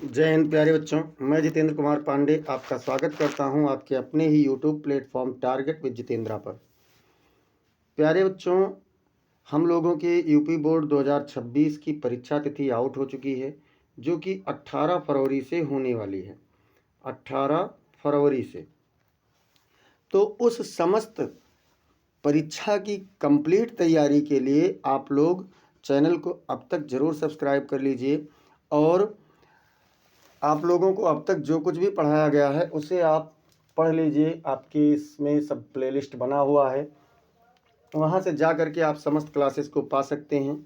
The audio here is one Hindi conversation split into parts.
जय हिंद प्यारे बच्चों। मैं जितेंद्र कुमार पांडे आपका स्वागत करता हूं आपके अपने ही YouTube platform target with Jitendra पर। प्यारे बच्चों, हम लोगों के यूपी बोर्ड 2026 की परीक्षा तिथि आउट हो चुकी है, जो कि 18 फरवरी से होने वाली है। 18 फरवरी से तो उस समस्त परीक्षा की कंप्लीट तैयारी के लिए आप लोग चैनल को अब तक ज़रूर सब्सक्राइब कर लीजिए और आप लोगों को अब तक जो कुछ भी पढ़ाया गया है उसे आप पढ़ लीजिए। आपकी इसमें सब प्लेलिस्ट बना हुआ है, वहाँ से जा कर के आप समस्त क्लासेस को पा सकते हैं।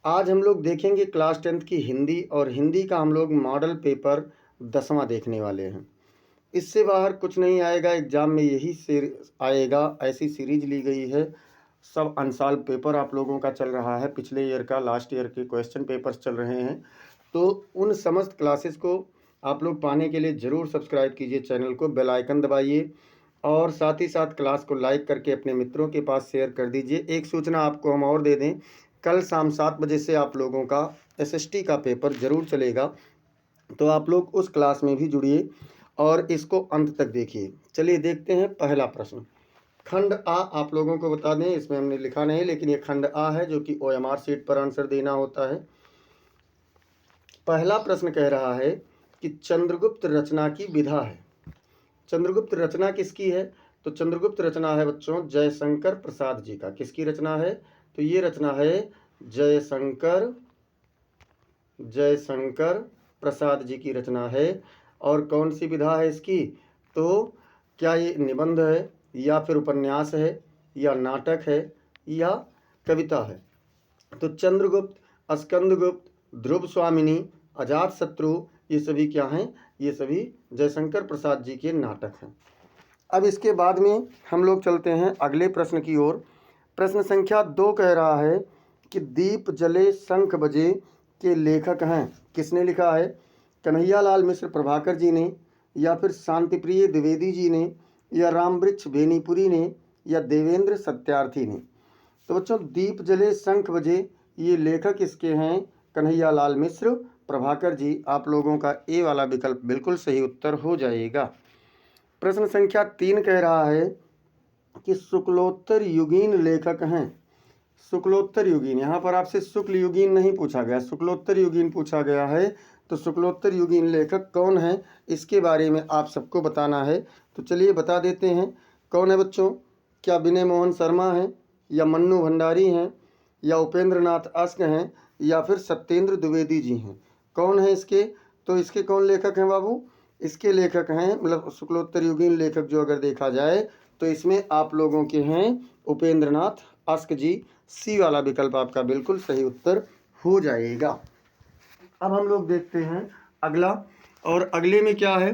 आज हम लोग देखेंगे क्लास 10th की हिंदी, और हिंदी का हम लोग मॉडल पेपर 10वां देखने वाले हैं। इससे बाहर कुछ नहीं आएगा, एग्ज़ाम में यही आएगा, ऐसी सीरीज ली गई है। सब अनसॉल्व पेपर आप लोगों का चल रहा है, पिछले ईयर का, लास्ट ईयर के क्वेश्चन पेपर्स चल रहे हैं। तो उन समस्त क्लासेस को आप लोग पाने के लिए ज़रूर सब्सक्राइब कीजिए चैनल को, बेल आइकन दबाइए और साथ ही साथ क्लास को लाइक करके अपने मित्रों के पास शेयर कर दीजिए। एक सूचना आपको हम और दे दें, कल शाम 7 बजे से आप लोगों का SST का पेपर ज़रूर चलेगा, तो आप लोग उस क्लास में भी जुड़िए और इसको अंत तक देखिए। चलिए देखते हैं पहला प्रश्न। खंड आ आप लोगों को बता दें, इसमें हमने लिखा नहीं, लेकिन ये खंड आ है जो कि OMR शीट पर आंसर देना होता है। पहला प्रश्न कह रहा है कि चंद्रगुप्त रचना की विधा है। चंद्रगुप्त रचना किसकी है? तो चंद्रगुप्त रचना है बच्चों जयशंकर प्रसाद जी का। किसकी रचना है? तो ये रचना है जयशंकर प्रसाद जी की रचना है। और कौन सी विधा है इसकी? तो क्या ये निबंध है, या फिर उपन्यास है, या नाटक है, या कविता है? तो चंद्रगुप्त, स्कंदगुप्त, ध्रुव स्वामिनी, अजातशत्रु, ये सभी क्या हैं? ये सभी जयशंकर प्रसाद जी के नाटक हैं। अब इसके बाद में हम लोग चलते हैं अगले प्रश्न की ओर। प्रश्न संख्या 2 कह रहा है कि दीप जले शंख बजे के लेखक हैं। किसने लिखा है? कन्हैयालाल मिश्र प्रभाकर जी ने, या फिर शांतिप्रिय द्विवेदी जी ने, या रामवृक्ष बेनीपुरी ने, या देवेंद्र सत्यार्थी ने? तो बच्चों दीप जले शंख बजे ये लेखक इसके हैं कन्हैयालाल मिश्र प्रभाकर जी। आप लोगों का ए वाला विकल्प बिल्कुल सही उत्तर हो जाएगा। प्रश्न संख्या 3 कह रहा है कि शुक्लोत्तर युगीन लेखक हैं। शुक्लोत्तर युगीन, यहाँ पर आपसे शुक्ल युगीन नहीं पूछा गया, शुक्लोत्तर युगीन पूछा गया है। तो शुक्लोत्तर युगीन लेखक कौन है, इसके बारे में आप सबको बताना है। तो चलिए बता देते हैं कौन है बच्चों। क्या विनय मोहन शर्मा हैं, या मन्नू भंडारी हैं, या उपेंद्र नाथ अस्क हैं, या फिर सत्येंद्र द्विवेदी जी हैं? कौन है इसके? तो इसके कौन लेखक हैं बाबू? इसके लेखक हैं, मतलब शुक्लोत्तर युगीन लेखक जो अगर देखा जाए तो इसमें आप लोगों के हैं उपेंद्र नाथ अस्क जी। सी वाला विकल्प आपका बिल्कुल सही उत्तर हो जाएगा। अब हम लोग देखते हैं अगला, और अगले में क्या है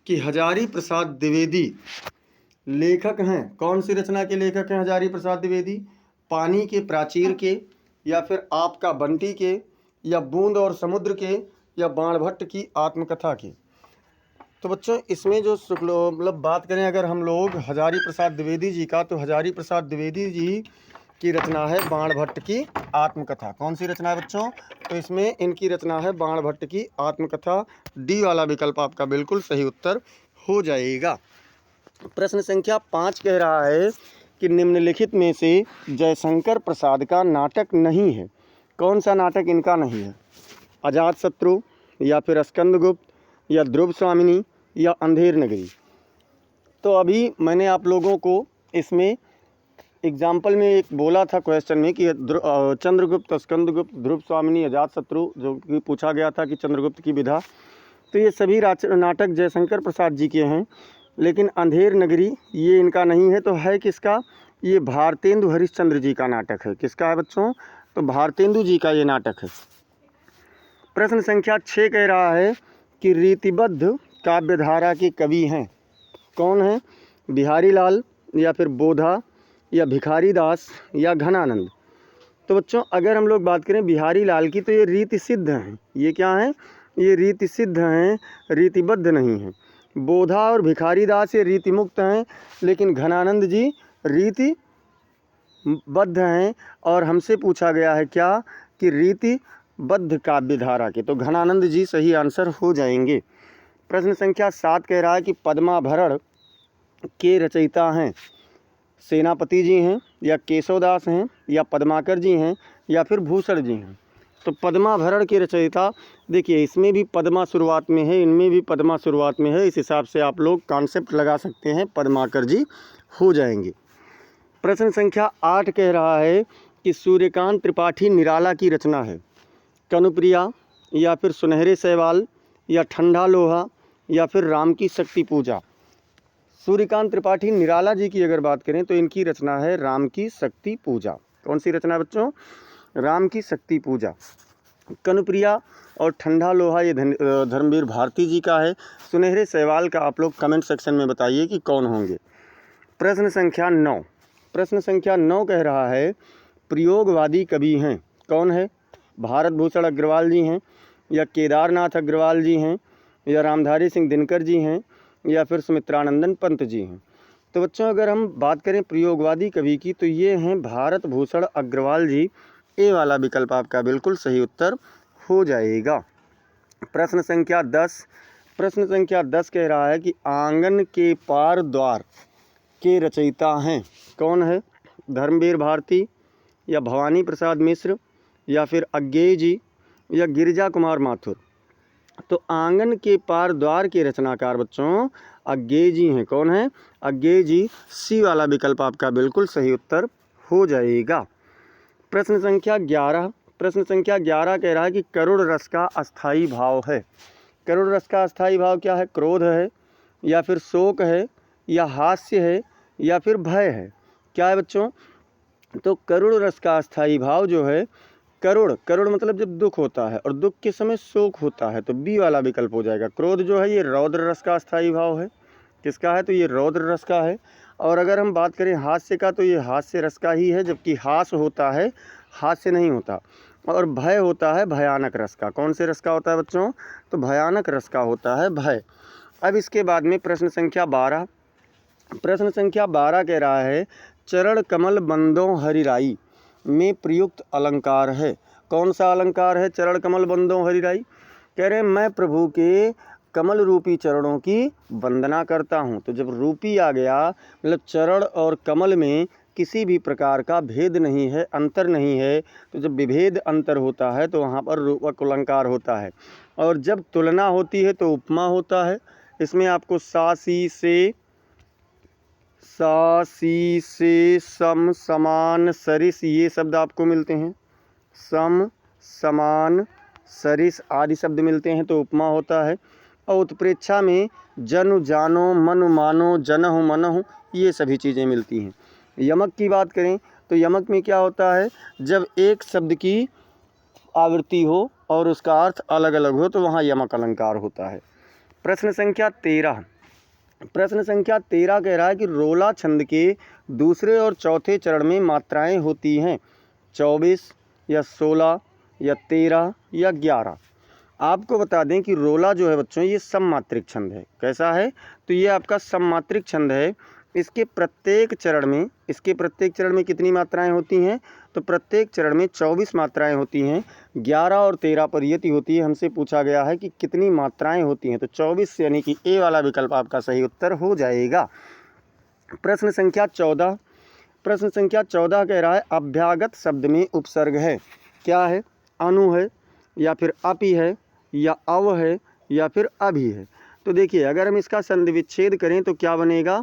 कि हजारी प्रसाद द्विवेदी लेखक हैं। कौन सी रचना के लेखक हैं हजारी प्रसाद द्विवेदी? पानी के प्राचीर के, या फिर आपका बंटी के, या बूंद और समुद्र के, या बाणभट्ट की आत्मकथा के? तो बच्चों इसमें जो मतलब बात करें अगर हम लोग हजारी प्रसाद द्विवेदी जी का, तो हजारी प्रसाद द्विवेदी जी की रचना है बाणभट्ट की आत्मकथा। कौन सी रचना है बच्चों? तो इसमें इनकी रचना है बाणभट्ट की आत्मकथा। डी वाला विकल्प आपका बिल्कुल सही उत्तर हो जाएगा। प्रश्न संख्या 5 कह रहा है कि निम्नलिखित में से जयशंकर प्रसाद का नाटक नहीं है। कौन सा नाटक इनका नहीं है? अजातशत्रु, या फिर स्कंदगुप्त, या ध्रुव स्वामिनी, या अंधेर नगरी? तो अभी मैंने आप लोगों को इसमें एग्जाम्पल में एक बोला था क्वेश्चन में कि चंद्रगुप्त, स्कंदगुप्त, ध्रुव स्वामिनी, अजातशत्रु, जो कि पूछा गया था कि चंद्रगुप्त की विधा। तो ये सभी नाटक जयशंकर प्रसाद जी के हैं, लेकिन अंधेर नगरी ये इनका नहीं है। तो है किसका? ये भारतेंदु हरिश्चंद्र जी का नाटक है। किसका है बच्चों? तो भारतेंदु जी का ये नाटक है। प्रश्न संख्या 6 कह रहा है कि रीतिबद्ध काव्यधारा के कवि हैं। कौन है? बिहारी लाल, या फिर बोधा, या भिखारी दास, या घनानंद? तो बच्चों अगर हम लोग बात करें बिहारी लाल की, तो ये रीति सिद्ध हैं। ये क्या हैं? ये रीति सिद्ध हैं, रीतिबद्ध नहीं हैं। बोधा और भिखारी दास ये रीति मुक्त हैं, लेकिन घनानंद जी रीति बद्ध हैं। और हमसे पूछा गया है क्या? कि रीति बद्ध काव्य धारा के। तो घनानंद जी सही आंसर हो जाएंगे। प्रश्न संख्या 7 कह रहा है कि पद्माभरण के रचयिता हैं सेनापति जी हैं या केशवदास हैं या पद्माकर जी हैं या फिर भूषण जी हैं। तो पद्माभरण के रचयिता, देखिए इसमें भी पद्मा शुरुआत में है, इनमें भी पद्मा शुरुआत में है, इस हिसाब से आप लोग कॉन्सेप्ट लगा सकते हैं, पद्माकर जी हो जाएंगे। प्रश्न संख्या 8 कह रहा है कि सूर्यकांत त्रिपाठी निराला की रचना है कनुप्रिया या फिर सुनहरे शैवाल या ठंडा लोहा या फिर राम की शक्ति पूजा। सूर्यकांत त्रिपाठी निराला जी की अगर बात करें तो इनकी रचना है राम की शक्ति पूजा। कौन सी रचना बच्चों? राम की शक्ति पूजा। कनुप्रिया और ठंडा लोहा ये धर्मवीर भारती जी का है। सुनहरे शैवाल का आप लोग कमेंट सेक्शन में बताइए कि कौन होंगे। प्रश्न संख्या 9, प्रश्न संख्या 9 कह रहा है प्रयोगवादी कवि हैं, कौन है? भारत भूषण अग्रवाल जी हैं या केदारनाथ अग्रवाल जी हैं या रामधारी सिंह दिनकर जी हैं या फिर सुमित्रानंदन पंत जी हैं। तो बच्चों अगर हम बात करें प्रयोगवादी कवि की तो ये हैं भारत भूषण अग्रवाल जी। ए वाला विकल्प आपका बिल्कुल सही उत्तर हो जाएगा। प्रश्न संख्या 10, प्रश्न संख्या 10 कह रहा है कि आंगन के पार द्वार के रचयिता हैं, कौन है? धर्मवीर भारती या भवानी प्रसाद मिश्र या फिर अज्ञेय जी या गिरिजा कुमार माथुर। तो आंगन के पार द्वार के रचनाकार बच्चों अज्ञेय जी हैं। कौन है? अज्ञेय जी। सी वाला विकल्प आपका बिल्कुल सही उत्तर हो जाएगा। प्रश्न संख्या 11, प्रश्न संख्या 11 कह रहा है कि करुण रस का अस्थाई भाव है। करुण रस का अस्थाई भाव क्या है? क्रोध है या फिर शोक है या हास्य है या फिर भय है। क्या है बच्चों? तो करुण रस का अस्थाई भाव जो है, करुण, करुण मतलब जब दुख होता है और दुख के समय शोक होता है, तो बी वाला विकल्प हो जाएगा। क्रोध जो है ये रौद्र रस का अस्थाई भाव है। किसका है? तो ये रौद्र रस का है। और अगर हम बात करें हास्य का तो ये हास्य रस का ही है, जबकि हास होता है, हास्य नहीं होता। और भय होता है भयानक रस का। कौन से रस का होता है बच्चों? तो भयानक रस का होता है भय। अब इसके बाद में प्रश्न संख्या 12, प्रश्न संख्या 12 कह रहा है चरण कमल बंदों हरिराई में प्रयुक्त अलंकार है। कौन सा अलंकार है? चरण कमल बंदों हरिराई। कह रहे हैं मैं प्रभु के कमल रूपी चरणों की वंदना करता हूँ। तो जब रूपी आ गया मतलब चरण और कमल में किसी भी प्रकार का भेद नहीं है, अंतर नहीं है। तो जब विभेद अंतर होता है तो वहाँ पर रूपक अलंकार होता है। और जब तुलना होती है तो उपमा होता है। इसमें आपको सा सी से सम समान सरिस ये शब्द आपको मिलते हैं। सम समान सरिस आदि शब्द मिलते हैं तो उपमा होता है। और उत्प्रेक्षा में जनु जानो मनु मानो जनहु मनहु ये सभी चीज़ें मिलती हैं। यमक की बात करें तो यमक में क्या होता है? जब एक शब्द की आवृत्ति हो और उसका अर्थ अलग अलग हो तो वहाँ यमक अलंकार होता है। प्रश्न संख्या 13, प्रश्न संख्या 13 कह रहा है कि रोला छंद के दूसरे और चौथे चरण में मात्राएं होती हैं 24 या 16 या 13 या 11। आपको बता दें कि रोला जो है बच्चों ये सममात्रिक छंद है। कैसा है? तो ये आपका सममात्रिक छंद है। इसके प्रत्येक चरण में कितनी मात्राएं होती हैं? तो प्रत्येक चरण में 24 मात्राएं होती हैं। 11 और 13 पर यति होती है। हमसे पूछा गया है कि कितनी मात्राएं होती हैं, तो 24 यानी कि ए वाला विकल्प आपका सही उत्तर हो जाएगा। प्रश्न संख्या 14, प्रश्न संख्या 14 कह रहा है अभ्यागत शब्द में उपसर्ग है। क्या है? अनु है या फिर अपि है या अव है या फिर अभि है। तो देखिए अगर हम इसका संधि विच्छेद करें तो क्या बनेगा?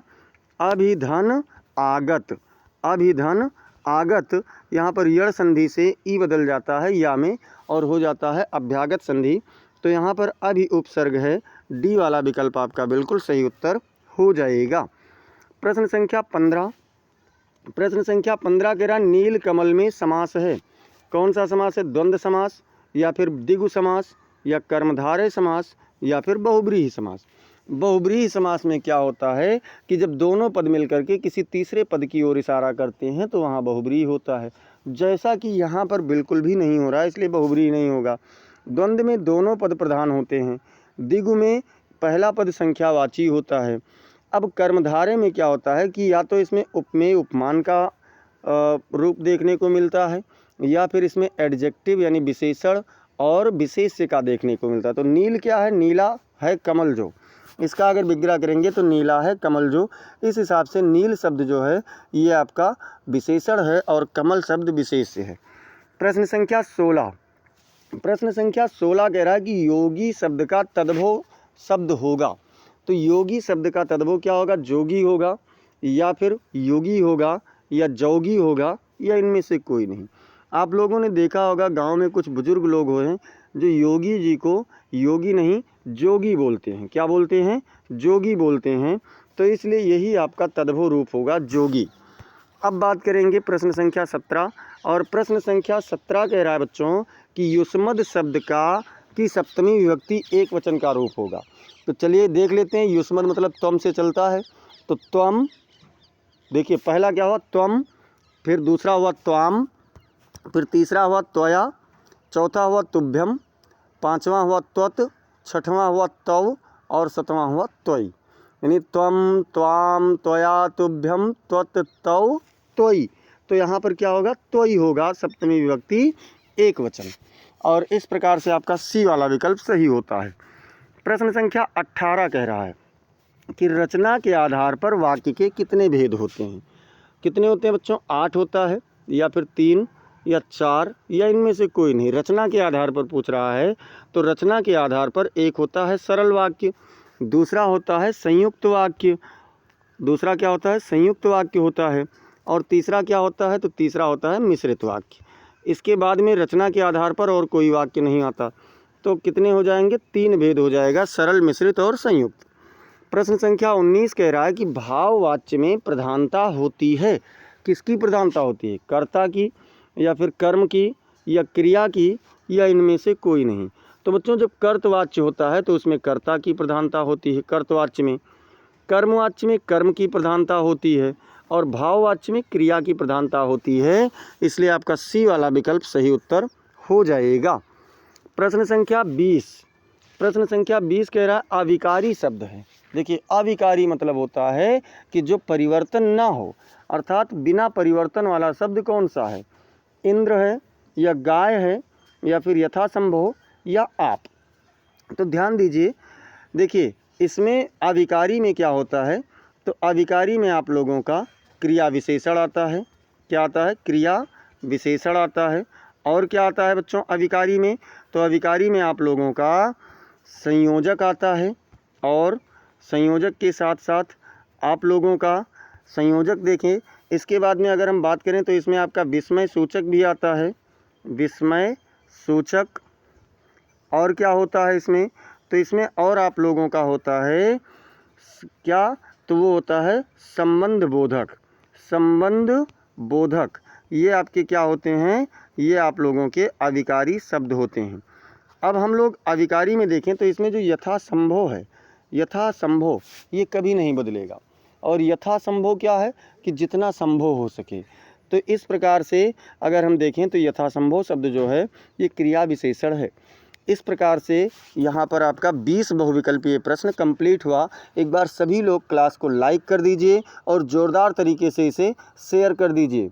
अभिधन आगत। अभिधन आगत, यहाँ पर यड़ संधि से ई बदल जाता है या में और हो जाता है अभ्यागत संधि। तो यहाँ पर अभि उपसर्ग है। डी वाला विकल्प आपका बिल्कुल सही उत्तर हो जाएगा। प्रश्न संख्या 15, प्रश्न संख्या 15 कह रहा नील कमल में समास है। कौन सा समास है? द्वंद्व समास या फिर द्विगु समास या कर्मधारय समास या फिर बहुब्रीहि समास। बहुब्रीहि समास में क्या होता है कि जब दोनों पद मिलकर के किसी तीसरे पद की ओर इशारा करते हैं तो वहाँ बहुब्रीहि होता है, जैसा कि यहाँ पर बिल्कुल भी नहीं हो रहा है, इसलिए बहुब्रीहि नहीं होगा। द्वंद्व में दोनों पद प्रधान होते हैं। द्विगु में पहला पद संख्यावाची होता है। अब कर्मधारय में क्या होता है कि या तो इसमें उपमेय उपमान का रूप देखने को मिलता है या फिर इसमें एडजेक्टिव यानी विशेषण और विशेष्य का देखने को मिलता है। तो नील क्या है? नीला है कमल जो, इसका अगर विग्रह करेंगे तो नीला है कमल जो। इस हिसाब से नील शब्द जो है ये आपका विशेषण है और कमल शब्द विशेष्य है। प्रश्न संख्या 16, प्रश्न संख्या 16 कह रहा है कि योगी शब्द का तद्भव शब्द होगा। तो योगी शब्द का तद्भव क्या होगा? जोगी होगा या फिर योगी होगा या जोगी होगा या इनमें से कोई नहीं। आप लोगों ने देखा होगा गांव में कुछ बुजुर्ग लोग हैं जो योगी जी को योगी नहीं जोगी बोलते हैं। क्या बोलते हैं? जोगी बोलते हैं। तो इसलिए यही आपका तद्भव रूप होगा जोगी। अब बात करेंगे प्रश्न संख्या 17, और प्रश्न संख्या 17 कह रहा है बच्चों कि युष्मद शब्द का की सप्तमी विभक्ति एक वचन का रूप होगा। तो चलिए देख लेते हैं। युष्मद मतलब त्वम से चलता है, तो त्वम, देखिए पहला क्या हुआ? त्वम, फिर दूसरा हुआ त्वाम, फिर तीसरा हुआ त्वया, चौथा हुआ तुभ्यम, पांचवा हुआ त्वत, छठवां हुआ तव और सातवां हुआ त्वयि। यानी त्वम, त्वाम, त्वया, तुभ्यम, त्वत, तव, त्वयि। तो यहाँ पर क्या होगा? त्वयि होगा, सप्तमी विभक्ति एक वचन। और इस प्रकार से आपका सी वाला विकल्प सही होता है। प्रश्न संख्या 18 कह रहा है कि रचना के आधार पर वाक्य के कितने भेद होते हैं? कितने होते हैं बच्चों? 8 होता है या फिर 3 या 4 या इनमें से कोई नहीं। रचना के आधार पर पूछ रहा है, तो रचना के आधार पर एक होता है सरल वाक्य, दूसरा होता है संयुक्त वाक्य, दूसरा क्या होता है? संयुक्त वाक्य होता है, और तीसरा क्या होता है? तो तीसरा होता है मिश्रित वाक्य। इसके बाद में रचना के आधार पर और कोई वाक्य नहीं आता। तो कितने हो जाएंगे? 3 भेद हो जाएगा, सरल, मिश्रित और संयुक्त। प्रश्न संख्या 19 कह रहा है कि भाववाच्य में प्रधानता होती है। किसकी प्रधानता होती है? कर्ता की या फिर कर्म की या क्रिया की या इनमें से कोई नहीं। तो बच्चों जब कर्तवाच्य होता है तो उसमें कर्ता की प्रधानता होती है कर्तवाच्य में, कर्मवाच्य में कर्म की प्रधानता होती है और भाववाच्य में क्रिया की प्रधानता होती है। इसलिए आपका सी वाला विकल्प सही उत्तर हो जाएगा। प्रश्न संख्या 20, प्रश्न संख्या 20 कह रहा है अविकारी शब्द है। देखिए अविकारी मतलब होता है कि जो परिवर्तन ना हो, अर्थात बिना परिवर्तन वाला शब्द कौन सा है? इंद्र है या गाय है या फिर यथासंभव या आप। तो ध्यान दीजिए, देखिए इसमें अविकारी में क्या होता है? तो अविकारी में आप लोगों का क्रिया विशेषण आता है। क्या आता है? क्रिया विशेषण आता है। और क्या आता है बच्चों अविकारी में? तो अविकारी में आप लोगों का संयोजक आता है, और संयोजक के साथ साथ आप लोगों का संयोजक देखें। इसके बाद में अगर हम बात करें तो इसमें आपका विस्मय सूचक भी आता है, विस्मय सूचक। और क्या होता है इसमें? तो इसमें और आप लोगों का होता है क्या? तो वो होता है संबंध बोधक, संबंध बोधक। ये आपके क्या होते हैं? ये आप लोगों के अविकारी शब्द होते हैं। अब हम लोग अविकारी में देखें तो इसमें जो यथासंभव है, यथासंभव ये कभी नहीं बदलेगा। और यथासंभव क्या है? कि जितना संभव हो सके। तो इस प्रकार से अगर हम देखें तो यथासंभव शब्द जो है ये क्रिया विशेषण है। इस प्रकार से यहाँ पर आपका 20 बहुविकल्पीय प्रश्न कंप्लीट हुआ। एक बार सभी लोग क्लास को लाइक कर दीजिए और ज़ोरदार तरीके से इसे शेयर कर दीजिए।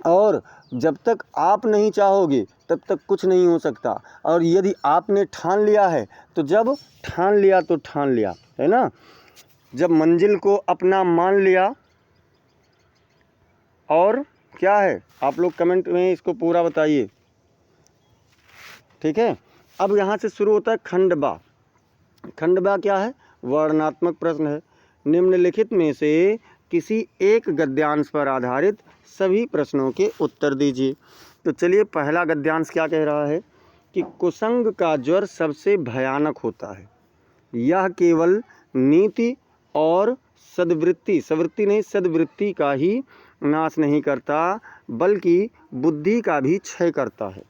और जब तक आप नहीं चाहोगे तब तक कुछ नहीं हो सकता। और यदि आपने ठान लिया है तो जब ठान लिया तो ठान लिया, है ना। जब मंजिल को अपना मान लिया, और क्या है आप लोग कमेंट में इसको पूरा बताइए, ठीक है। अब यहाँ से शुरू होता है खंडबा। खंडबा क्या है? वर्णनात्मक प्रश्न है। निम्नलिखित में से किसी एक गद्यांश पर आधारित सभी प्रश्नों के उत्तर दीजिए। तो चलिए पहला गद्यांश क्या कह रहा है कि कुसंग का ज्वर सबसे भयानक होता है। यह केवल नीति और सद्वृत्ति नहीं सद्वृत्ति का ही नाश नहीं करता बल्कि बुद्धि का भी क्षय करता है।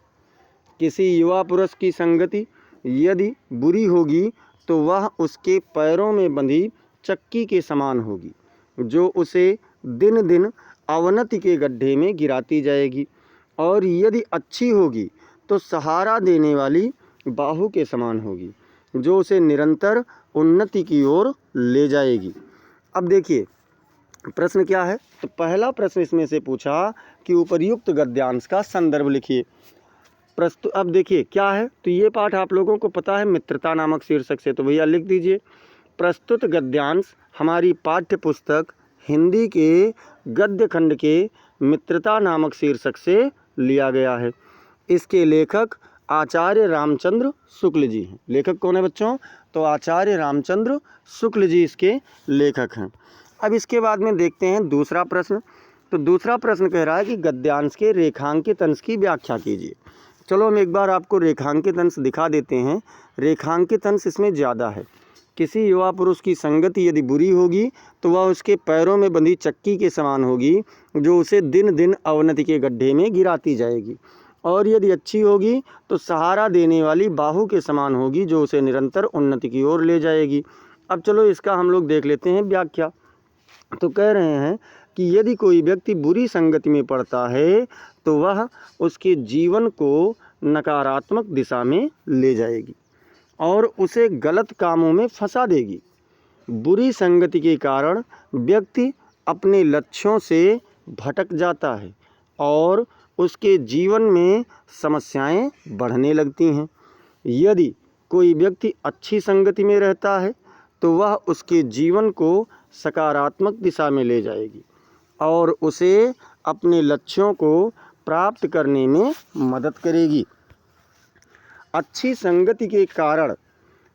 किसी युवा पुरुष की संगति यदि बुरी होगी तो वह उसके पैरों में बंधी चक्की के समान होगी, जो उसे दिन दिन अवनति के गड्ढे में गिराती जाएगी। और यदि अच्छी होगी तो सहारा देने वाली बाहु के समान होगी, जो उसे निरंतर उन्नति की ओर ले जाएगी। अब देखिए प्रश्न क्या है। तो पहला प्रश्न इसमें से पूछा कि उपर्युक्त गद्यांश का संदर्भ लिखिए। प्रस्तुत, अब देखिए क्या है, तो ये पाठ आप लोगों को पता है मित्रता नामक शीर्षक से, तो भैया लिख दीजिए प्रस्तुत गद्यांश हमारी पाठ्य पुस्तक हिंदी के गद्य खंड के मित्रता नामक शीर्षक से लिया गया है। इसके लेखक आचार्य रामचंद्र शुक्ल जी हैं। लेखक कौन है बच्चों? तो आचार्य रामचंद्र शुक्ल जी इसके लेखक हैं। अब इसके बाद में देखते हैं दूसरा प्रश्न। तो दूसरा प्रश्न कह रहा है कि गद्यांश के रेखांकित अंश की व्याख्या कीजिए। चलो हम एक बार आपको रेखांकित अंश दिखा देते हैं। रेखांकित अंश इसमें ज़्यादा है। किसी युवा पुरुष की संगति यदि बुरी होगी तो वह उसके पैरों में बंधी चक्की के समान होगी, जो उसे दिन दिन अवनति के गड्ढे में गिराती जाएगी, और यदि अच्छी होगी तो सहारा देने वाली बाहु के समान होगी, जो उसे निरंतर उन्नति की ओर ले जाएगी। अब चलो इसका हम लोग देख लेते हैं व्याख्या। तो कह रहे हैं कि यदि कोई व्यक्ति बुरी संगति में पड़ता है तो वह उसके जीवन को नकारात्मक दिशा में ले जाएगी और उसे गलत कामों में फंसा देगी। बुरी संगति के कारण व्यक्ति अपने लक्ष्यों से भटक जाता है और उसके जीवन में समस्याएं बढ़ने लगती हैं। यदि कोई व्यक्ति अच्छी संगति में रहता है तो वह उसके जीवन को सकारात्मक दिशा में ले जाएगी और उसे अपने लक्ष्यों को प्राप्त करने में मदद करेगी। अच्छी संगति के कारण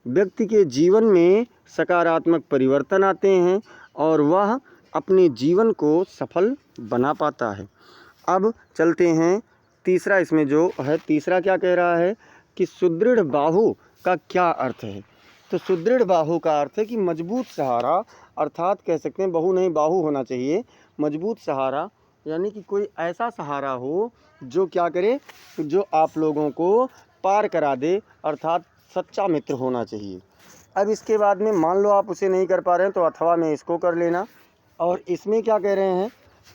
व्यक्ति के जीवन में सकारात्मक परिवर्तन आते हैं और वह अपने जीवन को सफल बना पाता है। अब चलते हैं तीसरा, इसमें जो है तीसरा क्या कह रहा है कि सुदृढ़ बाहु का क्या अर्थ है। तो सुदृढ़ बाहु का अर्थ है कि मजबूत सहारा, अर्थात कह सकते हैं बाहु नहीं बाहु होना चाहिए, मजबूत सहारा, यानी कि कोई ऐसा सहारा हो जो क्या करे, जो आप लोगों को पार करा दे, अर्थात सच्चा मित्र होना चाहिए। अब इसके बाद में मान लो आप उसे नहीं कर पा रहे हैं तो अथवा में इसको कर लेना। और इसमें क्या कह रहे हैं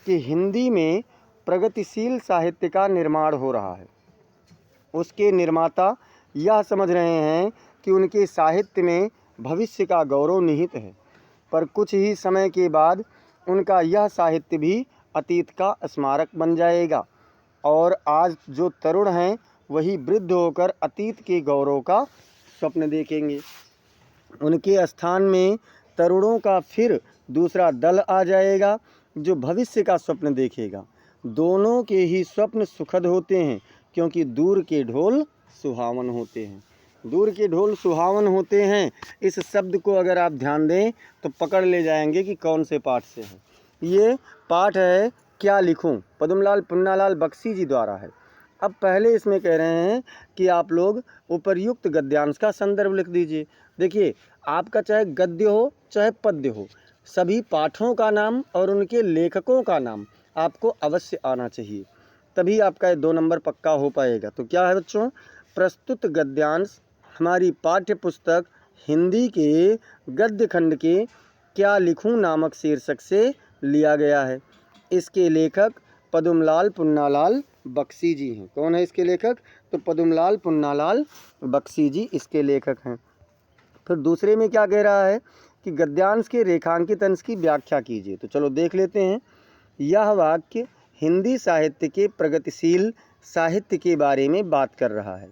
कि हिंदी में प्रगतिशील साहित्य का निर्माण हो रहा है। उसके निर्माता यह समझ रहे हैं कि उनके साहित्य में भविष्य का गौरव निहित है, पर कुछ ही समय के बाद उनका यह साहित्य भी अतीत का स्मारक बन जाएगा और आज जो तरुण हैं वही वृद्ध होकर अतीत के गौरव का स्वप्न देखेंगे। उनके स्थान में तरुणों का फिर दूसरा दल आ जाएगा जो भविष्य का स्वप्न देखेगा। दोनों के ही स्वप्न सुखद होते हैं क्योंकि दूर के ढोल सुहावन होते हैं। दूर के ढोल सुहावन होते हैं, इस शब्द को अगर आप ध्यान दें तो पकड़ ले जाएंगे कि कौन से पाठ से है। ये पाठ है क्या लिखूं, पद्मलाल पुन्नालाल बख्शी जी द्वारा है। अब पहले इसमें कह रहे हैं कि आप लोग उपर्युक्त गद्यांश का संदर्भ लिख दीजिए। देखिए आपका चाहे गद्य हो चाहे पद्य हो, सभी पाठों का नाम और उनके लेखकों का नाम आपको अवश्य आना चाहिए, तभी आपका ये 2 नंबर पक्का हो पाएगा। तो क्या है बच्चों, प्रस्तुत गद्यांश हमारी पाठ्य पुस्तक हिंदी के गद्य खंड के क्या लिखूं नामक शीर्षक से लिया गया है। इसके लेखक पद्मलाल पुन्नालाल बख्शी जी हैं। कौन है इसके लेखक? तो पद्मलाल पुन्नालाल बख्शी जी इसके लेखक हैं। फिर दूसरे में क्या कह रहा है कि गद्यांश के रेखांकित अंश की व्याख्या कीजिए। तो चलो देख लेते हैं। यह वाक्य हिंदी साहित्य के प्रगतिशील साहित्य के बारे में बात कर रहा है।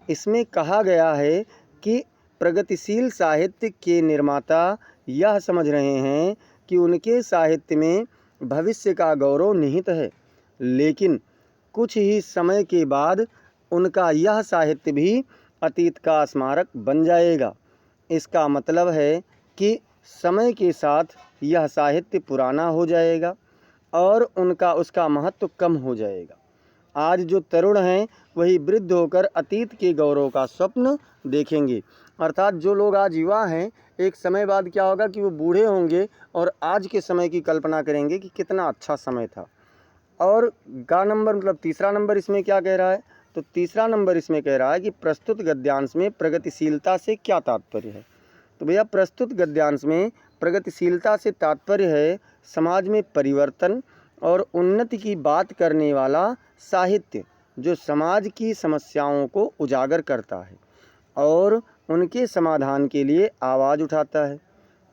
इसमें कहा गया है कि प्रगतिशील साहित्य के निर्माता यह समझ रहे हैं कि उनके साहित्य में भविष्य का गौरव निहित है, लेकिन कुछ ही समय के बाद उनका यह साहित्य भी अतीत का स्मारक बन जाएगा। इसका मतलब है कि समय के साथ यह साहित्य पुराना हो जाएगा और उसका महत्व कम हो जाएगा। आज जो तरुण हैं वही वृद्ध होकर अतीत के गौरव का स्वप्न देखेंगे। अर्थात जो लोग आज युवा हैं, एक समय बाद क्या होगा कि वो बूढ़े होंगे और आज के समय की कल्पना करेंगे कि कितना अच्छा समय था। और का नंबर मतलब तीसरा नंबर इसमें क्या कह रहा है, तो तीसरा नंबर इसमें कह रहा है कि प्रस्तुत गद्यांश में प्रगतिशीलता से क्या तात्पर्य है। तो भैया प्रस्तुत गद्यांश में प्रगतिशीलता से तात्पर्य है समाज में परिवर्तन और उन्नति की बात करने वाला साहित्य जो समाज की समस्याओं को उजागर करता है और उनके समाधान के लिए आवाज़ उठाता है।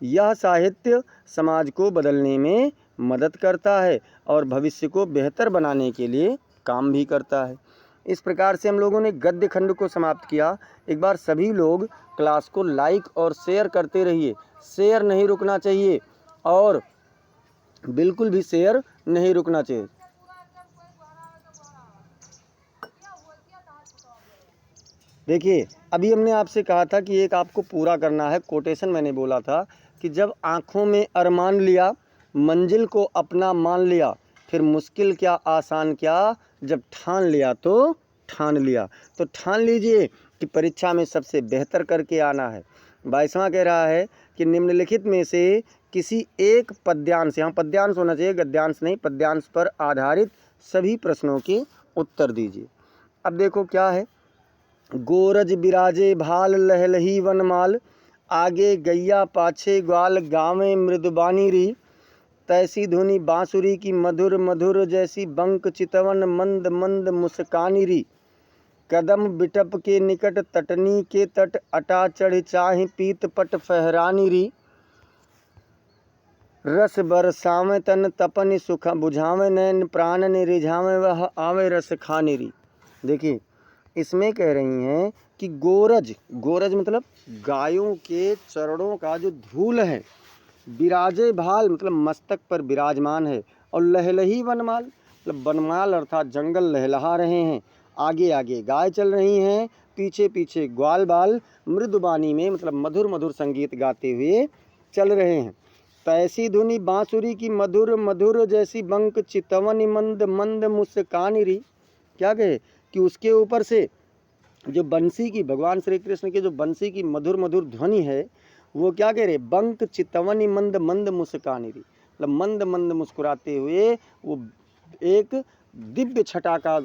यह साहित्य समाज को बदलने में मदद करता है और भविष्य को बेहतर बनाने के लिए काम भी करता है। इस प्रकार से हम लोगों ने गद्य खंड को समाप्त किया। एक बार सभी लोग क्लास को लाइक और शेयर करते रहिए, शेयर नहीं रुकना चाहिए और बिल्कुल भी शेयर नहीं रुकना चाहिए। देखिए, अभी हमने आपसे कहा था कि एक आपको पूरा करना है कोटेशन। मैंने बोला था कि जब आँखों में अरमान लिया, मंजिल को अपना मान लिया, फिर मुश्किल क्या आसान क्या, जब ठान लिया तो ठान लिया। तो ठान लीजिए कि परीक्षा में सबसे बेहतर करके आना है। 22वां कह रहा है कि निम्नलिखित में से किसी एक पद्यांश, यहाँ पद्यांश होना चाहिए, गद्यांश नहीं, पद्यांश पर आधारित सभी प्रश्नों के उत्तर दीजिए। अब देखो क्या है, गोरज बिराजे भाल लहलही वनमाल, आगे गैया पाछे ग्वाल गावे मृदुबानी री, तैसी धुनी बांसुरी की मधुर मधुर, जैसी बंक चितवन मंद मंद मुस्कानी री, कदम बिटप के निकट तटनी के तट, अटा चढ़ चाहि पीत पट फहरानी री, रस बरसावे तन तपन सुख बुझावे नैन, प्राण ने रिझावे वह आवे रस खानी री। देखिए, इसमें कह रही हैं कि गोरज, गोरज मतलब गायों के चरणों का जो धूल है, बिराजे भाल मतलब मस्तक पर विराजमान है, और लहलही वनमाल मतलब वनमाल अर्थात जंगल लहलहा रहे हैं, आगे आगे गाय चल रही हैं, पीछे पीछे ग्वाल बाल मृदुबानी में मतलब मधुर मधुर संगीत गाते हुए चल रहे हैं। तैसी धुनी बांसुरी की मधुर मधुर, जैसी बंक चितवन मंद मंद मुस्कानी री। क्या कहे कि उसके ऊपर से जो बंसी की, भगवान श्री कृष्ण के जो बंसी की मधुर मधुर ध्वनि है, वो क्या कह रहे, बंक चितवनी मंद मंद मुस्कानी री, मतलब मंद मंद मुस्कुराते हुए वो एक दिव्य छटा का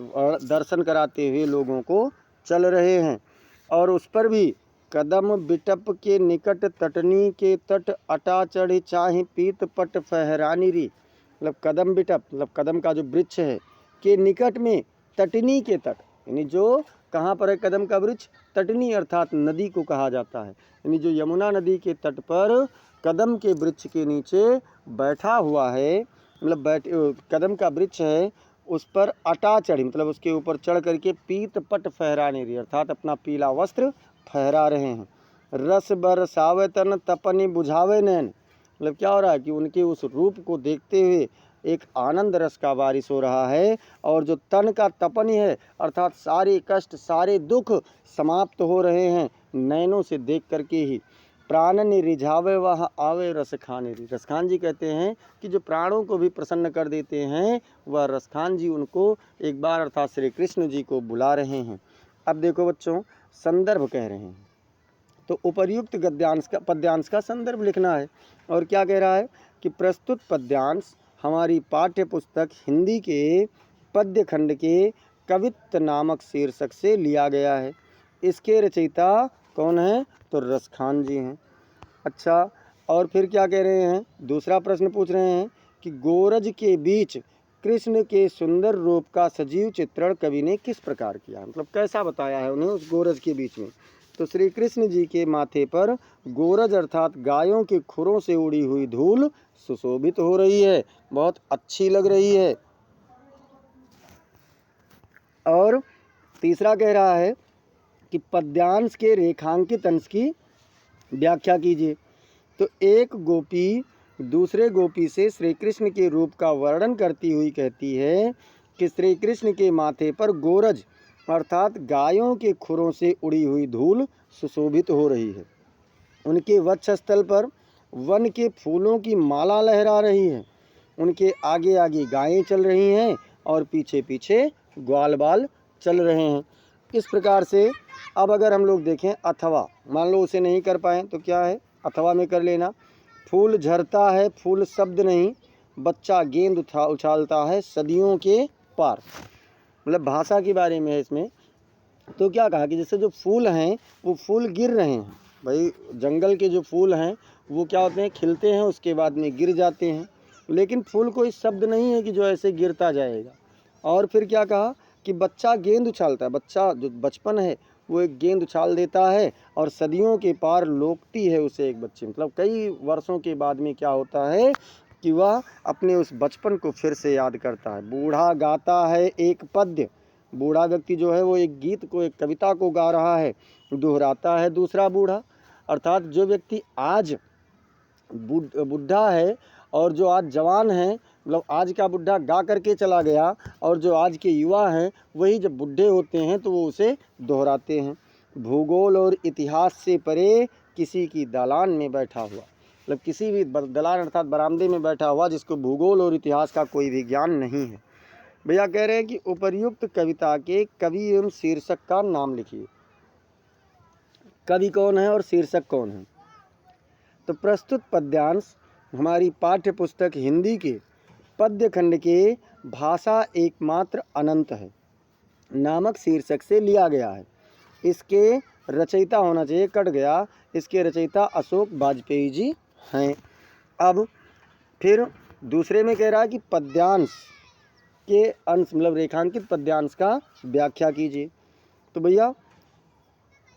दर्शन कराते हुए लोगों को चल रहे हैं। और उस पर भी कदम बिटप के निकट तटनी के तट, अटा चढ़ चाहि पीत पट फहरानी री, मतलब कदम बिटप मतलब कदम का जो वृक्ष है के निकट में तटनी के तट, यानी जो कहाँ पर है कदम का वृक्ष, तटनी अर्थात नदी को कहा जाता है, यानी जो यमुना नदी के तट पर कदम के वृक्ष के नीचे बैठा हुआ है, मतलब कदम का वृक्ष है, उस पर अटा चढ़ी मतलब उसके ऊपर चढ़ करके पीत पट फहराने रही अर्थात अपना पीला वस्त्र फहरा रहे हैं। रस बरसावे तन तपनी बुझावे नैन, मतलब क्या हो रहा है कि उनके उस रूप को देखते हुए एक आनंद रस का बारिश हो रहा है, और जो तन का तपनी है अर्थात सारे कष्ट सारे दुख समाप्त हो रहे हैं नैनों से देख करके ही। प्राण ने रिझावे वह आवे रसखान री, रसखान जी कहते हैं कि जो प्राणों को भी प्रसन्न कर देते हैं वह रसखान जी उनको एक बार अर्थात श्री कृष्ण जी को बुला रहे हैं। अब देखो बच्चों, संदर्भ कह रहे हैं तो उपर्युक्त गद्यांश का पद्यांश का संदर्भ लिखना है। और क्या कह रहा है कि प्रस्तुत पद्यांश हमारी पाठ्य पुस्तक हिंदी के पद्य खंड के कवित्त नामक शीर्षक से लिया गया है। इसके रचयिता कौन है, तो रसखान जी हैं। अच्छा, और फिर क्या कह रहे हैं, दूसरा प्रश्न पूछ रहे हैं कि गोरज के बीच कृष्ण के सुंदर रूप का सजीव चित्रण कवि ने किस प्रकार किया, मतलब कैसा बताया है उन्हें उस गोरज के बीच में। तो श्री कृष्ण जी के माथे पर गोरज अर्थात गायों के खुरों से उड़ी हुई धूल सुशोभित हो रही है, बहुत अच्छी लग रही है। और तीसरा कह रहा है कि पद्यांश के रेखांकित अंश की व्याख्या कीजिए। तो एक गोपी दूसरे गोपी से श्री कृष्ण के रूप का वर्णन करती हुई कहती है कि श्री कृष्ण के माथे पर गोरज अर्थात गायों के खुरों से उड़ी हुई धूल सुशोभित हो रही है, उनके वक्षस्थल पर वन के फूलों की माला लहरा रही है, उनके आगे आगे गायें चल रही हैं और पीछे पीछे ग्वाल बाल चल रहे हैं। इस प्रकार से अब अगर हम लोग देखें अथवा, मान लो उसे नहीं कर पाए तो क्या है, अथवा में कर लेना। फूल झरता है फूल शब्द नहीं, बच्चा गेंद उछालता है सदियों के पार, मतलब भाषा के बारे में है इसमें। तो क्या कहा कि जैसे जो फूल हैं वो फूल गिर रहे हैं, भाई जंगल के जो फूल हैं वो क्या होते हैं, खिलते हैं उसके बाद में गिर जाते हैं, लेकिन फूल कोई शब्द नहीं है कि जो ऐसे गिरता जाएगा। और फिर क्या कहा कि बच्चा गेंद उछालता है, बच्चा जो बचपन है वो एक गेंद उछाल देता है और सदियों के पार लोकती है उसे एक बच्चे, मतलब कई वर्षों के बाद में क्या होता है कि वह अपने उस बचपन को फिर से याद करता है। बूढ़ा गाता है एक पद्य बूढ़ा व्यक्ति जो है वो एक गीत को, एक कविता को गा रहा है, दोहराता है दूसरा बूढ़ा। अर्थात जो व्यक्ति आज बुढ़ा है और जो आज जवान है, मतलब आज का बुढ़ा गा करके चला गया, और जो आज के युवा हैं वही जब बुढ़े होते हैं तो वो उसे दोहराते हैं। भूगोल और इतिहास से परे किसी की दालान में बैठा हुआ, मतलब किसी भी दलान अर्थात बरामदे में बैठा हुआ जिसको भूगोल और इतिहास का कोई भी ज्ञान नहीं है। भैया कह रहे हैं कि उपर्युक्त कविता के कवि एवं शीर्षक का नाम लिखिए। कवि कौन है और शीर्षक कौन है? तो प्रस्तुत पद्यांश हमारी पाठ्य पुस्तक हिंदी के पद्य खंड के भाषा एकमात्र अनंत है नामक शीर्षक से लिया गया है। इसके रचयिता होना चाहिए, कट गया, इसके रचयिता अशोक वाजपेयी जी हैं। अब फिर दूसरे में कह रहा है कि पद्यांश के अंश मतलब रेखांकित पद्यांश का व्याख्या कीजिए। तो भैया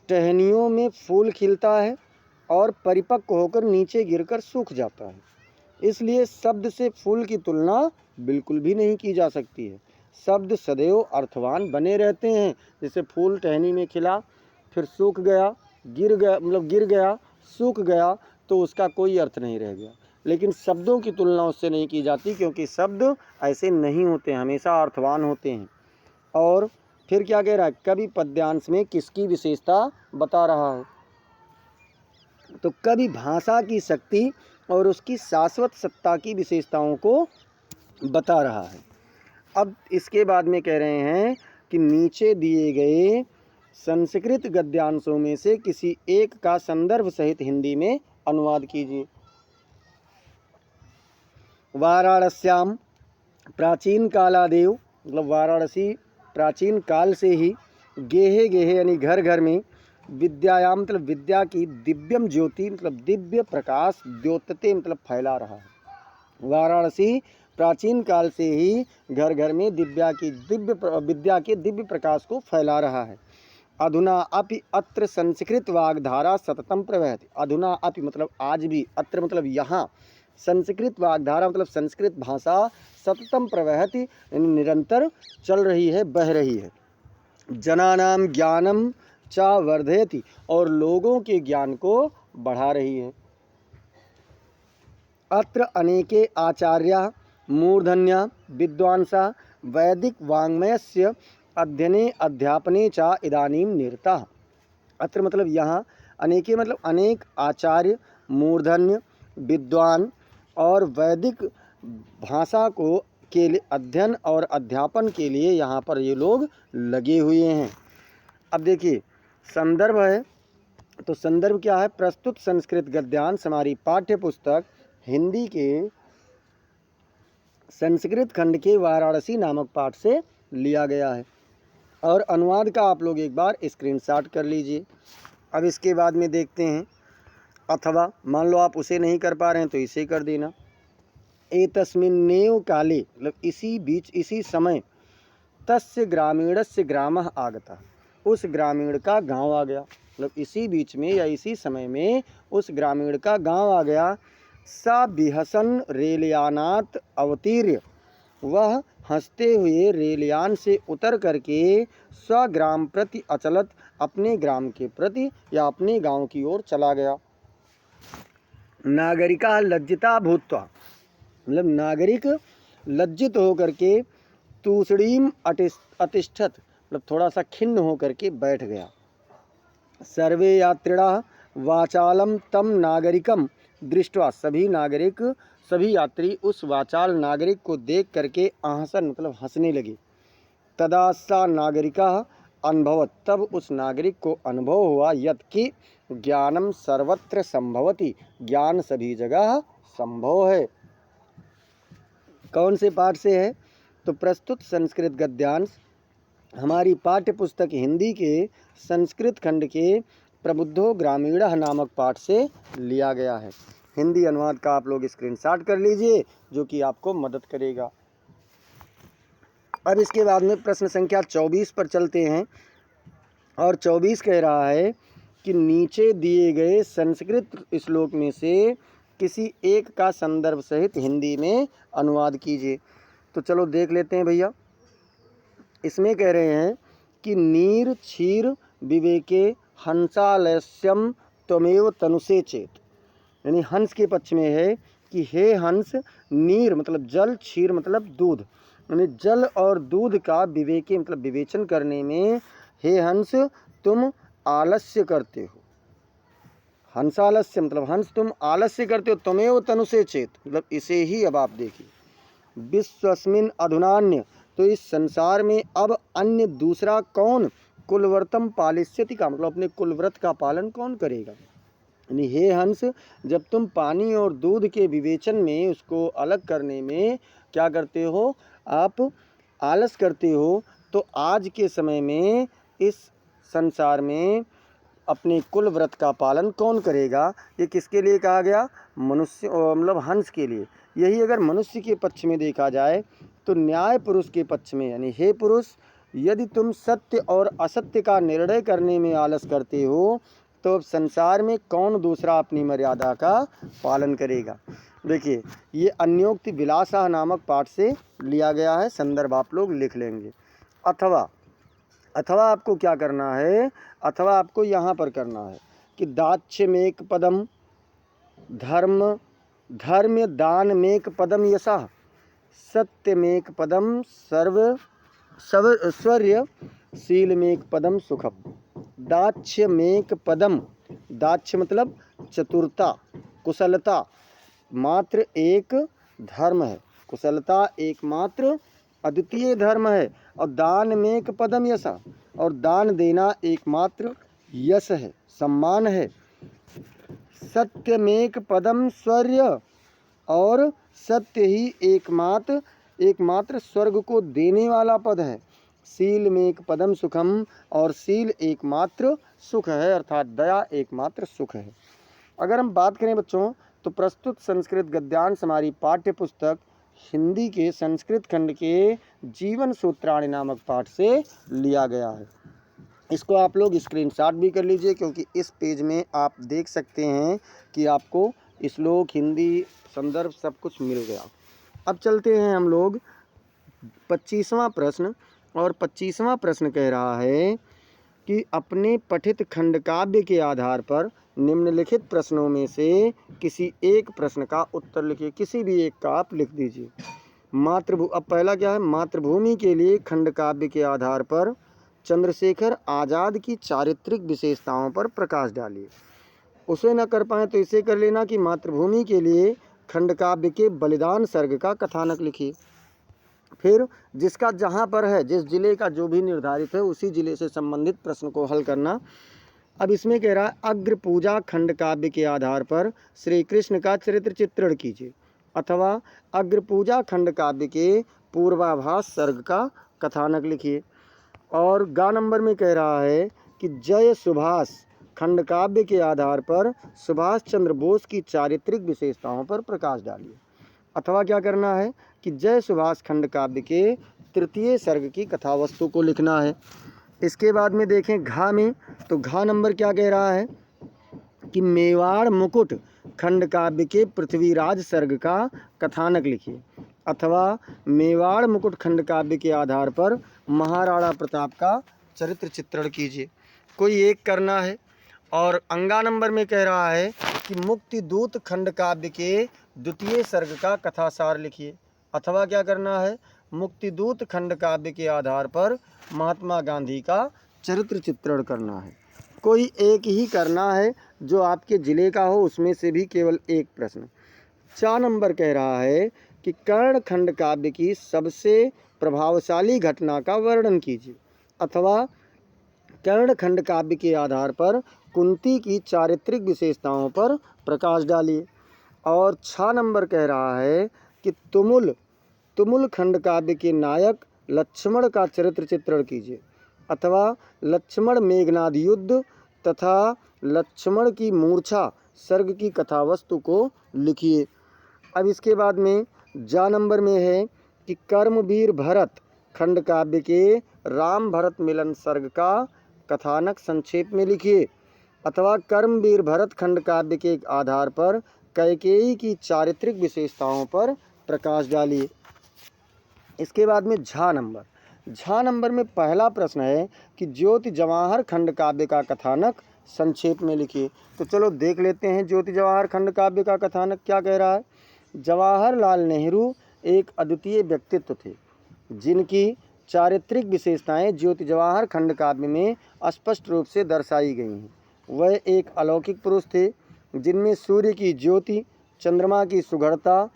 टहनियों में फूल खिलता है और परिपक्व होकर नीचे गिरकर सूख जाता है, इसलिए शब्द से फूल की तुलना बिल्कुल भी नहीं की जा सकती है। शब्द सदैव अर्थवान बने रहते हैं। जैसे फूल टहनी में खिला, फिर सूख गया, गिर गया, मतलब गिर गया, सूख गया, तो उसका कोई अर्थ नहीं रह गया। लेकिन शब्दों की तुलना उससे नहीं की जाती, क्योंकि शब्द ऐसे नहीं होते, हमेशा अर्थवान होते हैं। और फिर क्या कह रहा है? कवि पद्यांश में किसकी विशेषता बता रहा है? तो कवि भाषा की शक्ति और उसकी शाश्वत सत्ता की विशेषताओं को बता रहा है। अब इसके बाद में कह रहे हैं कि नीचे दिए गए संस्कृत गद्यांशों में से किसी एक का संदर्भ सहित हिंदी में अनुवाद कीजिए। वाराणस्याम प्राचीन कालादेव, मतलब वाराणसी प्राचीन काल से ही, गेहे गेहे यानी घर घर में, विद्यायाम मतलब विद्या की, दिव्यम ज्योति मतलब दिव्य प्रकाश, द्योतते मतलब फैला रहा है। वाराणसी प्राचीन काल से ही घर घर में विद्या के दिव्य प्रकाश को फैला रहा है। अधुना अपि अत्र संस्कृत वाग्धारा सततम प्रवहति। अधुना अपि मतलब आज भी, अत्र मतलब यहाँ, संस्कृत वाग्धारा मतलब संस्कृत भाषा, सततम प्रवहति निरंतर चल रही है, बह रही है। जनानाम ज्ञानम चा वर्धयति और लोगों के ज्ञान को बढ़ा रही है। अत्र अनेके आचार्या मूर्धन्या विद्वांसा वैदिक वाङ्मयस्य अध्ययने अध्यापने चा इदानीं निरताः। अत्र मतलब यहाँ, अनेके मतलब अनेक आचार्य, मूर्धन्य, विद्वान और वैदिक भाषा को के लिए अध्ययन और अध्यापन के लिए यहाँ पर ये लोग लगे हुए हैं। अब देखिए संदर्भ है, तो संदर्भ क्या है? प्रस्तुत संस्कृत गद्यांश हमारी पाठ्य पुस्तक हिंदी के संस्कृत खंड के वाराणसी नामक पाठ से लिया गया है। और अनुवाद का आप लोग एक बार स्क्रीनशॉट कर लीजिए। अब इसके बाद में देखते हैं, अथवा मान लो आप उसे नहीं कर पा रहे हैं तो इसे कर देना। एतस्मिन्नेव काले मतलब इसी बीच, इसी समय, तस्य ग्रामीणस्य ग्रामः आगतः, उस ग्रामीण का गांव आ गया, मतलब इसी बीच में या इसी समय में उस ग्रामीण का गांव आ गया। सा बिहसन रेलयानात अवतीर्य, वह हंसते हुए रेलयान से उतर करके स्वग्राम प्रति अचलत, अपने ग्राम के प्रति या अपने गांव की ओर चला गया। नागरिका लज्जिता भूत्वा, मतलब नागरिक लज्जित होकर के, तूषणीम अतिष्ठत मतलब थोड़ा सा खिन्न होकर के बैठ गया। सर्वे यात्रिणः वाचालम तम नागरिकम दृष्ट्वा, सभी नागरिक, सभी यात्री उस वाचाल नागरिक को देख करके आहसन मतलब हंसने लगे। तदा सा नागरिका अनुभवत, तब उस नागरिक को अनुभव हुआ, यत् कि ज्ञानम सर्वत्र संभवति, ज्ञान सभी जगह संभव है। कौन से पाठ से है? तो प्रस्तुत संस्कृत गद्यांश हमारी पाठ्य पुस्तक हिंदी के संस्कृत खंड के प्रबुद्धो ग्रामीणः नामक पाठ से लिया गया है। हिंदी अनुवाद का आप लोग स्क्रीनशॉट कर लीजिए, जो कि आपको मदद करेगा। अब इसके बाद में प्रश्न संख्या 24 पर चलते हैं, और 24 कह रहा है कि नीचे दिए गए संस्कृत श्लोक में से किसी एक का संदर्भ सहित हिंदी में अनुवाद कीजिए। तो चलो देख लेते हैं भैया। इसमें कह रहे हैं कि नीर क्षीर विवेके हंसालस्यम त्वमेव तनुषे चेत, यानी हंस के पक्ष में है कि हे हंस, नीर मतलब जल, क्षीर मतलब दूध, यानी जल और दूध का विवेके मतलब विवेचन करने में हे हंस तुम आलस्य करते हो। हंसालस्य मतलब हंस तुम आलस्य करते हो, त्वमेव तनुषे चेत मतलब इसे ही अब आप देखिए। विश्वस्मिन् अधुनान्य, तो इस संसार में अब अन्य दूसरा कौन, कुलव्रतम पालिष्यति का मतलब अपने कुलव्रत का पालन कौन करेगा। यानी हे हंस, जब तुम पानी और दूध के विवेचन में उसको अलग करने में क्या करते हो, आप आलस करते हो, तो आज के समय में इस संसार में अपने कुल व्रत का पालन कौन करेगा। ये किसके लिए कहा गया, मनुष्य मतलब हंस के लिए। यही अगर मनुष्य के पक्ष में देखा जाए तो न्याय पुरुष के पक्ष में, यानी हे पुरुष, यदि तुम सत्य और असत्य का निर्णय करने में आलस करते हो तो अब संसार में कौन दूसरा अपनी मर्यादा का पालन करेगा। देखिए ये अन्योक्ति विलासा नामक पाठ से लिया गया है, संदर्भ आप लोग लिख लेंगे। अथवा आपको क्या करना है, अथवा आपको यहाँ पर करना है कि दाक्ष्यमेक पदम धर्म दानमेक पदम यशः सत्यमेक पदम शौर्य शीलमेक पदम सुखम। दाक्ष्यमेक पदम, दाक्ष्य मतलब चतुरता, कुशलता मात्र एक धर्म है, कुशलता एकमात्र अद्वितीय धर्म है। और दान में एक पदम यश, और दान देना एकमात्र यश है, सम्मान है। सत्य में एक पदम स्वर्य, और सत्य ही एकमात्र स्वर्ग को देने वाला पद है। शील में एक पदम सुखम, और शील एकमात्र सुख है, अर्थात दया एकमात्र सुख है। अगर हम बात करें बच्चों तो प्रस्तुत संस्कृत गद्यांश हमारी पाठ्य पुस्तक हिंदी के संस्कृत खंड के जीवन सूत्राणि नामक पाठ से लिया गया है। इसको आप लोग स्क्रीनशॉट भी कर लीजिए, क्योंकि इस पेज में आप देख सकते हैं कि आपको श्लोक, हिंदी, संदर्भ सब कुछ मिल गया। अब चलते हैं हम लोग 25वां प्रश्न, और 25वां प्रश्न कह रहा है कि अपने पठित खंड काव्य के आधार पर निम्नलिखित प्रश्नों में से किसी एक प्रश्न का उत्तर लिखिए। किसी भी एक का आप लिख दीजिए। अब पहला क्या है, मातृभूमि के लिए खंड काव्य के आधार पर चंद्रशेखर आज़ाद की चारित्रिक विशेषताओं पर प्रकाश डालिए। उसे न कर पाए तो इसे कर लेना कि मातृभूमि के लिए खंड काव्य के बलिदान सर्ग का कथानक लिखिए। फिर जिसका जहाँ पर है, जिस जिले का जो भी निर्धारित है उसी जिले से संबंधित प्रश्न को हल करना। अब इसमें कह रहा है अग्र पूजा खंड काव्य के आधार पर श्री कृष्ण का चरित्र चित्रण कीजिए, अथवा अग्र पूजा खंड काव्य के पूर्वाभास सर्ग का कथानक लिखिए। और गा नंबर में कह रहा है कि जय सुभाष खंड काव्य के आधार पर सुभाष चंद्र बोस की चारित्रिक विशेषताओं पर प्रकाश डालिए। अथवा क्या करना है कि जय सुभाष खंड काव्य के तृतीय सर्ग की कथा वस्तु को लिखना है। इसके बाद में देखें घा में, तो घा नंबर क्या कह रहा है कि मेवाड़ मुकुट खंड काव्य के पृथ्वीराज सर्ग का कथानक लिखिए, अथवा मेवाड़ मुकुट खंड काव्य के आधार पर महाराणा प्रताप का चरित्र चित्रण कीजिए। कोई एक करना है। और अंगा नंबर में कह रहा है कि मुक्ति दूत खंड काव्य के द्वितीय सर्ग का कथासार लिखिए, अथवा क्या करना है, मुक्ति दूत खंड काव्य के आधार पर महात्मा गांधी का चरित्र चित्रण करना है। कोई एक ही करना है, जो आपके ज़िले का हो उसमें से भी केवल एक प्रश्न। 4 नंबर कह रहा है कि कर्ण खंड काव्य की सबसे प्रभावशाली घटना का वर्णन कीजिए, अथवा कर्ण खंड काव्य के आधार पर कुंती की चारित्रिक विशेषताओं पर प्रकाश डालिए। और 6 नंबर कह रहा है कि तुमुल खंड काव्य के नायक लक्ष्मण का चरित्र चित्रण कीजिए, अथवा लक्ष्मण मेघनाद युद्ध तथा लक्ष्मण की मूर्छा सर्ग की कथा वस्तु को लिखिए। अब इसके बाद में जा नंबर में है कि कर्मवीर भरत खंड काव्य के राम भरत मिलन सर्ग का कथानक संक्षेप में लिखिए, अथवा कर्मवीर भरत खंड काव्य के आधार पर कैकेयी की चारित्रिक विशेषताओं पर प्रकाश डालिए। इसके बाद में झा नंबर, झा नंबर में पहला प्रश्न है कि ज्योति जवाहर खंड काव्य का कथानक संक्षेप में लिखिए। तो चलो देख लेते हैं ज्योति जवाहर खंड काव्य का कथानक क्या कह रहा है। जवाहरलाल नेहरू एक अद्वितीय व्यक्तित्व थे जिनकी चारित्रिक विशेषताएं ज्योति जवाहर खंड काव्य में स्पष्ट रूप से दर्शाई गई हैं। वह एक अलौकिक पुरुष थे जिनमें सूर्य की ज्योति, चंद्रमा की सुघड़ता,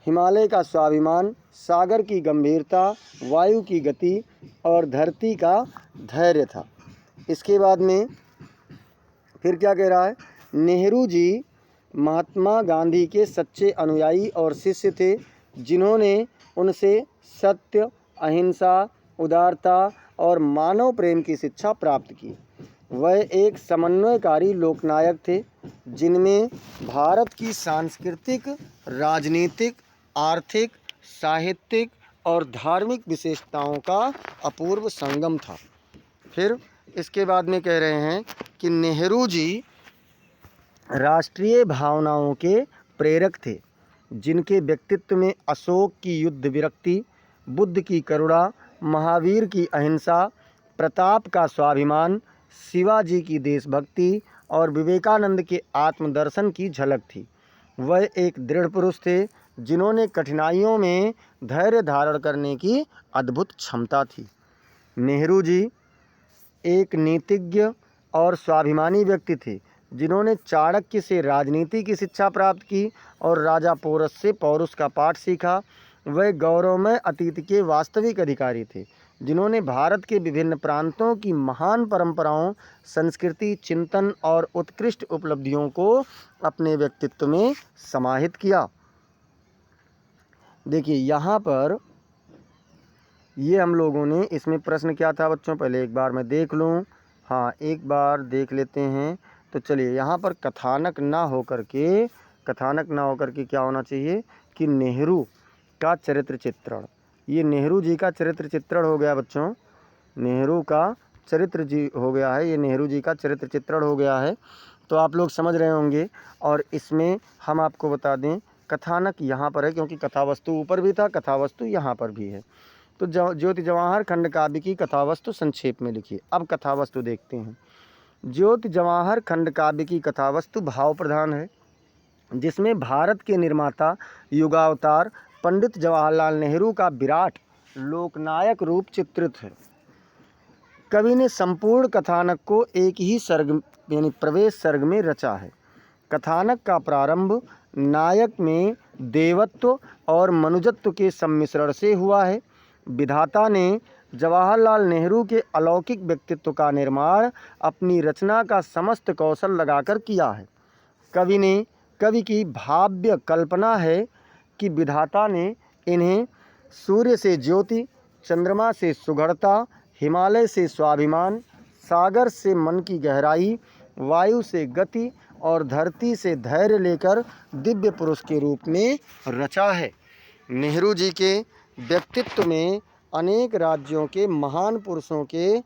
हिमालय का स्वाभिमान, सागर की गंभीरता, वायु की गति और धरती का धैर्य था। इसके बाद में फिर क्या कह रहा है, नेहरू जी महात्मा गांधी के सच्चे अनुयायी और शिष्य थे जिन्होंने उनसे सत्य, अहिंसा, उदारता और मानव प्रेम की शिक्षा प्राप्त की। वह एक समन्वयकारी लोकनायक थे जिनमें भारत की सांस्कृतिक, राजनीतिक, आर्थिक, साहित्यिक और धार्मिक विशेषताओं का अपूर्व संगम था। फिर इसके बाद में कह रहे हैं कि नेहरू जी राष्ट्रीय भावनाओं के प्रेरक थे जिनके व्यक्तित्व में अशोक की युद्ध विरक्ति, बुद्ध की करुणा, महावीर की अहिंसा, प्रताप का स्वाभिमान, शिवाजी की देशभक्ति और विवेकानंद के आत्मदर्शन की झलक थी। वह एक दृढ़ पुरुष थे जिन्होंने कठिनाइयों में धैर्य धारण करने की अद्भुत क्षमता थी। नेहरू जी एक नीतिज्ञ और स्वाभिमानी व्यक्ति थे जिन्होंने चाणक्य से राजनीति की शिक्षा प्राप्त की और राजा पोरस से पौरुष का पाठ सीखा। वह गौरवमय अतीत के वास्तविक अधिकारी थे जिन्होंने भारत के विभिन्न प्रांतों की महान परंपराओं, संस्कृति, चिंतन और उत्कृष्ट उपलब्धियों को अपने व्यक्तित्व में समाहित किया। देखिए यहाँ पर ये हम लोगों ने इसमें प्रश्न क्या था बच्चों, पहले एक बार मैं देख लूँ। हाँ, एक बार देख लेते हैं। तो चलिए यहाँ पर कथानक ना होकर के क्या होना चाहिए कि नेहरू का चरित्र चित्रण। ये नेहरू जी का चरित्र चित्रण हो गया बच्चों, नेहरू का चरित्र जी हो गया है, ये नेहरू जी का चरित्र चित्रण हो गया है। तो आप लोग समझ रहे होंगे। और इसमें हम आपको बता दें कथानक यहाँ पर है क्योंकि कथावस्तु ऊपर भी था, कथावस्तु यहाँ पर भी है। तो ज्योति जवाहर खंड काव्य की कथावस्तु संक्षेप में लिखिए। अब कथावस्तु देखते हैं। ज्योति जवाहर खंड काव्य की कथावस्तु भाव प्रधान है जिसमें भारत के निर्माता, युगावतार पंडित जवाहरलाल नेहरू का विराट लोकनायक रूप चित्रित है। कवि ने संपूर्ण कथानक को एक ही सर्ग यानी प्रवेश सर्ग में रचा है। कथानक का प्रारंभ नायक में देवत्व और मनुजत्व के सम्मिश्रण से हुआ है। विधाता ने जवाहरलाल नेहरू के अलौकिक व्यक्तित्व का निर्माण अपनी रचना का समस्त कौशल लगाकर किया है। कवि की भाव्य कल्पना है कि विधाता ने इन्हें सूर्य से ज्योति, चंद्रमा से सुघड़ता, हिमालय से स्वाभिमान, सागर से मन की गहराई, वायु से गति और धरती से धैर्य लेकर दिव्य पुरुष के रूप में रचा है। नेहरू जी के व्यक्तित्व में अनेक राज्यों के महान पुरुषों के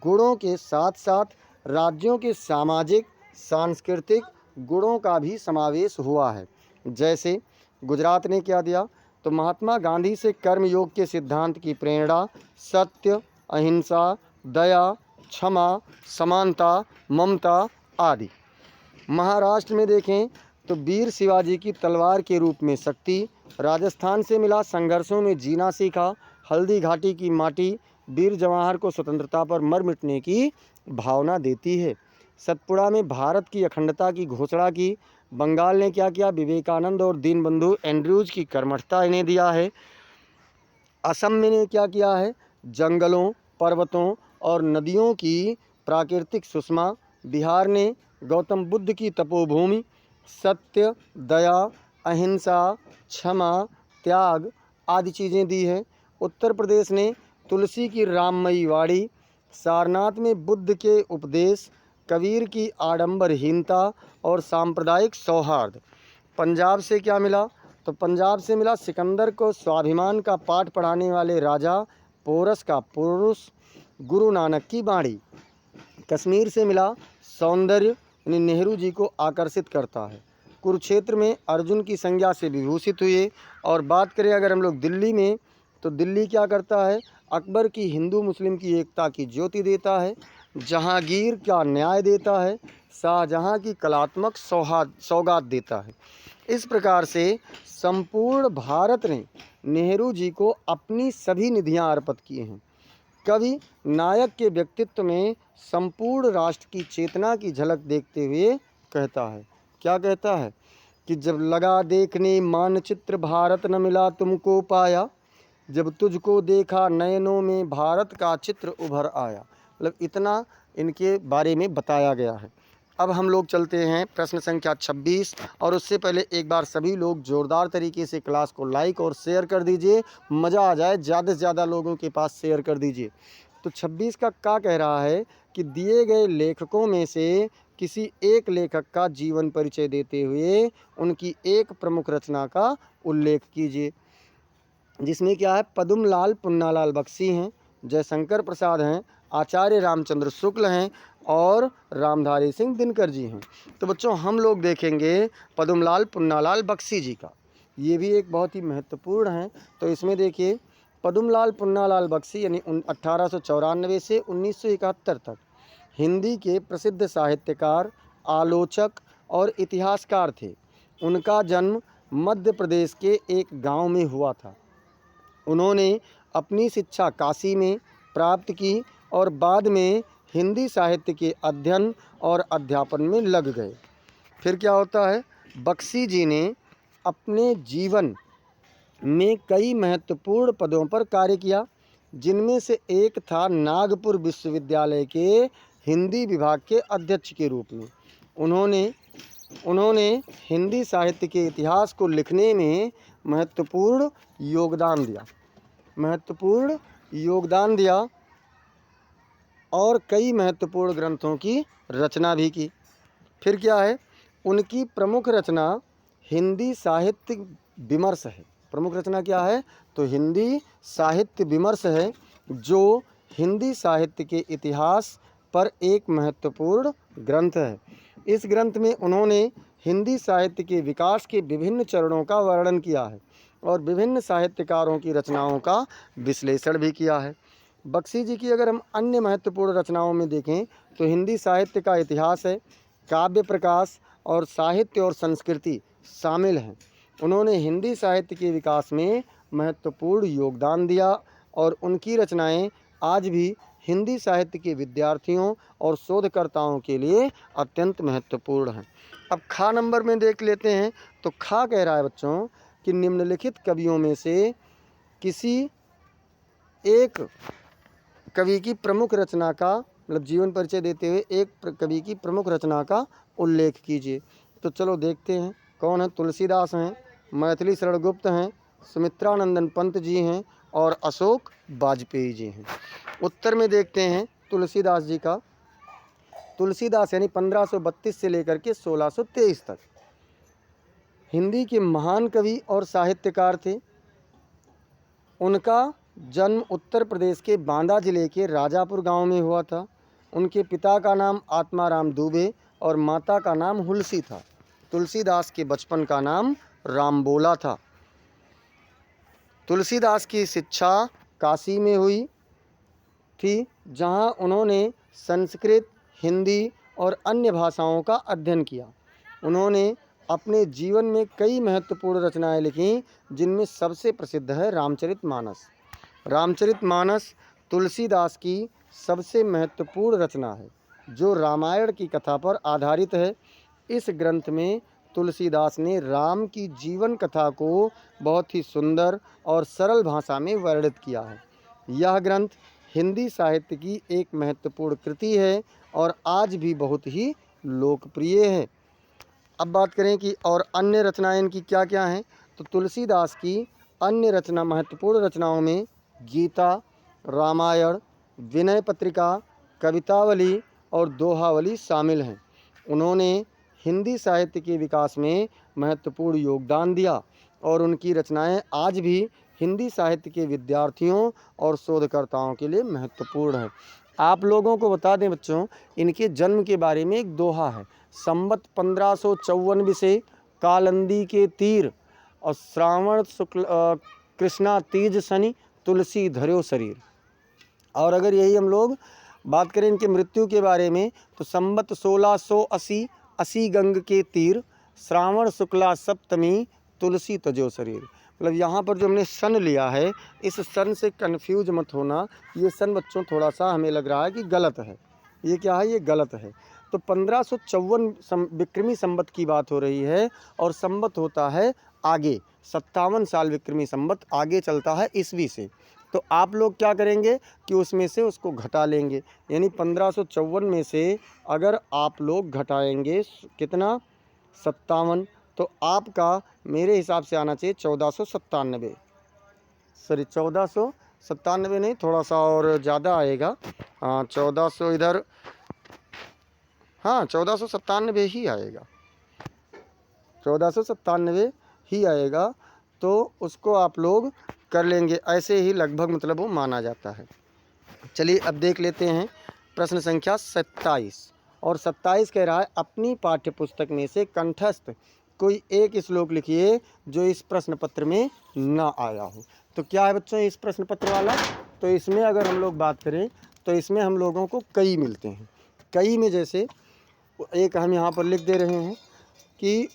गुणों के साथ साथ राज्यों के सामाजिक, सांस्कृतिक गुणों का भी समावेश हुआ है। जैसे गुजरात ने क्या दिया, तो महात्मा गांधी से कर्मयोग के सिद्धांत की प्रेरणा, सत्य, अहिंसा, दया, क्षमा, समानता, ममता आदि। महाराष्ट्र में देखें तो वीर शिवाजी की तलवार के रूप में शक्ति, राजस्थान से मिला संघर्षों में जीना सीखा, हल्दी घाटी की माटी वीर जवाहर को स्वतंत्रता पर मर मिटने की भावना देती है। सतपुड़ा में भारत की अखंडता की घोषणा की। बंगाल ने क्या किया, विवेकानंद और दीनबंधु एंड्रयूज की कर्मठता इन्हें दिया है। असम में ने क्या किया है, जंगलों, पर्वतों और नदियों की प्राकृतिक सुषमा। बिहार ने गौतम बुद्ध की तपोभूमि, सत्य, दया, अहिंसा, क्षमा, त्याग आदि चीज़ें दी हैं। उत्तर प्रदेश ने तुलसी की राममयी वाणी, सारनाथ में बुद्ध के उपदेश, कबीर की आडंबरहीनता और सांप्रदायिक सौहार्द। पंजाब से क्या मिला, तो पंजाब से मिला सिकंदर को स्वाभिमान का पाठ पढ़ाने वाले राजा पोरस का पुरुष, गुरु नानक की वाणी। कश्मीर से मिला सौंदर्य यानी नेहरू जी को आकर्षित करता है। कुरुक्षेत्र में अर्जुन की संज्ञा से विभूषित हुए। और बात करें अगर हम लोग दिल्ली में, तो दिल्ली क्या करता है, अकबर की हिंदू मुस्लिम की एकता की ज्योति देता है, जहांगीर का न्याय देता है, शाहजहां की कलात्मक सौगात देता है। इस प्रकार से संपूर्ण भारत ने नेहरू जी को अपनी सभी निधियां अर्पित की हैं। कवि नायक के व्यक्तित्व में संपूर्ण राष्ट्र की चेतना की झलक देखते हुए कहता है, क्या कहता है कि जब लगा देखने मानचित्र भारत न मिला तुमको पाया, जब तुझको देखा नयनों में भारत का चित्र उभर आया। मतलब इतना इनके बारे में बताया गया है। अब हम लोग चलते हैं प्रश्न संख्या 26, और उससे पहले एक बार सभी लोग ज़ोरदार तरीके से क्लास को लाइक और शेयर कर दीजिए, मज़ा आ जाए, ज़्यादा से ज़्यादा लोगों के पास शेयर कर दीजिए। तो 26 का क्या कह रहा है कि दिए गए लेखकों में से किसी एक लेखक का जीवन परिचय देते हुए उनकी एक प्रमुख रचना का उल्लेख कीजिए, जिसमें क्या है, पद्मलाल पुन्नालाल बख्शी हैं, जयशंकर प्रसाद हैं, आचार्य रामचंद्र शुक्ल हैं और रामधारी सिंह दिनकर जी हैं। तो बच्चों हम लोग देखेंगे पद्मलाल पुन्नालाल बख्शी जी का, ये भी एक बहुत ही महत्वपूर्ण है। तो इसमें देखिए, पद्मलाल पुन्नालाल बख्शी यानी 1894 से 1971 तक हिंदी के प्रसिद्ध साहित्यकार, आलोचक और इतिहासकार थे। उनका जन्म मध्य प्रदेश के एक गांव में हुआ था। उन्होंने अपनी शिक्षा काशी में प्राप्त की और बाद में हिंदी साहित्य के अध्ययन और अध्यापन में लग गए। फिर क्या होता है, बख्शी जी ने अपने जीवन में कई महत्वपूर्ण पदों पर कार्य किया, जिनमें से एक था नागपुर विश्वविद्यालय के हिंदी विभाग के अध्यक्ष के रूप में। उन्होंने हिंदी साहित्य के इतिहास को लिखने में महत्वपूर्ण योगदान दिया और कई महत्वपूर्ण ग्रंथों की रचना भी की। फिर क्या है, उनकी प्रमुख रचना हिंदी साहित्य विमर्श है। प्रमुख रचना क्या है, तो हिंदी साहित्य विमर्श है, जो हिंदी साहित्य के इतिहास पर एक महत्वपूर्ण ग्रंथ है। इस ग्रंथ में उन्होंने हिंदी साहित्य के विकास के विभिन्न चरणों का वर्णन किया है और विभिन्न साहित्यकारों की रचनाओं का विश्लेषण भी किया है। बख्शी जी की अगर हम अन्य महत्वपूर्ण रचनाओं में देखें तो हिंदी साहित्य का इतिहास है, काव्य प्रकाश और साहित्य और संस्कृति शामिल हैं। उन्होंने हिंदी साहित्य के विकास में महत्वपूर्ण योगदान दिया और उनकी रचनाएं आज भी हिंदी साहित्य के विद्यार्थियों और शोधकर्ताओं के लिए अत्यंत महत्वपूर्ण हैं। अब खा नंबर में देख लेते हैं। तो खा कह रहा है बच्चों कि निम्नलिखित कवियों में से किसी एक कवि की प्रमुख रचना का, मतलब जीवन परिचय देते हुए एक कवि की प्रमुख रचना का उल्लेख कीजिए। तो चलो देखते हैं कौन है। तुलसीदास हैं, मैथिली शरण गुप्त हैं, सुमित्रानंदन पंत जी हैं और अशोक वाजपेयी जी हैं। उत्तर में देखते हैं तुलसीदास जी का। तुलसीदास यानी 1532 से लेकर के 1623 तक हिंदी के महान कवि और साहित्यकार थे। उनका जन्म उत्तर प्रदेश के बांदा जिले के राजापुर गांव में हुआ था। उनके पिता का नाम आत्माराम दुबे और माता का नाम हुलसी था। तुलसीदास के बचपन का नाम रामबोला था। तुलसीदास की शिक्षा काशी में हुई थी, जहां उन्होंने संस्कृत, हिंदी और अन्य भाषाओं का अध्ययन किया। उन्होंने अपने जीवन में कई महत्वपूर्ण रचनाएं लिखीं, जिनमें सबसे प्रसिद्ध है रामचरितमानस। रामचरितमानस तुलसीदास की सबसे महत्वपूर्ण रचना है, जो रामायण की कथा पर आधारित है। इस ग्रंथ में तुलसीदास ने राम की जीवन कथा को बहुत ही सुंदर और सरल भाषा में वर्णित किया है। यह ग्रंथ हिंदी साहित्य की एक महत्वपूर्ण कृति है और आज भी बहुत ही लोकप्रिय है। अब बात करें कि और अन्य रचनाएं इनकी क्या क्या हैं। तो तुलसीदास की अन्य महत्वपूर्ण रचनाओं में गीता, रामायण, विनय पत्रिका, कवितावली और दोहावली शामिल हैं। उन्होंने हिंदी साहित्य के विकास में महत्वपूर्ण योगदान दिया और उनकी रचनाएं आज भी हिंदी साहित्य के विद्यार्थियों और शोधकर्ताओं के लिए महत्वपूर्ण है। आप लोगों को बता दें बच्चों, इनके जन्म के बारे में एक दोहा है। संवत 1554 से कालंदी के तीर और श्रावण शुक्ल कृष्णा तीज शनि तुलसी धर्यो शरीर। और अगर यही हम लोग बात करें इनकी मृत्यु के बारे में तो संवत 1680 80 गंग के तीर, श्रावण शुक्ला सप्तमी, तुलसी तजो शरीर। मतलब यहाँ पर जो हमने सन लिया है, इस सन से कन्फ्यूज मत होना। ये सन बच्चों थोड़ा सा हमें लग रहा है कि गलत है। ये क्या है? ये गलत है। तो 1554 विक्रमी संवत की बात हो रही है और संवत होता है आगे, 57 साल विक्रमी संवत आगे चलता है ईस्वी से। तो आप लोग क्या करेंगे कि उसमें से उसको घटा लेंगे, यानी 1554 में से अगर आप लोग घटाएंगे कितना, 57, तो आपका मेरे हिसाब से आना चाहिए 1497। सॉरी 1497 नहीं, थोड़ा सा और ज़्यादा आएगा। हाँ 1400 इधर, हाँ 1497 ही आएगा, 1497 ही आएगा। तो उसको आप लोग कर लेंगे, ऐसे ही लगभग मतलब वो माना जाता है। चलिए अब देख लेते हैं प्रश्न संख्या 27। और 27 कह रहा है अपनी पाठ्य पुस्तक में से कंठस्थ कोई एक श्लोक लिखिए जो इस प्रश्न पत्र में ना आया हो। तो क्या है बच्चों इस प्रश्न पत्र वाला? तो इसमें अगर हम लोग बात करें तो इसमें हम लोगों को कई मिलते हैं। कई में जैसे एक हम यहाँ पर लिख दे रहे हैं कि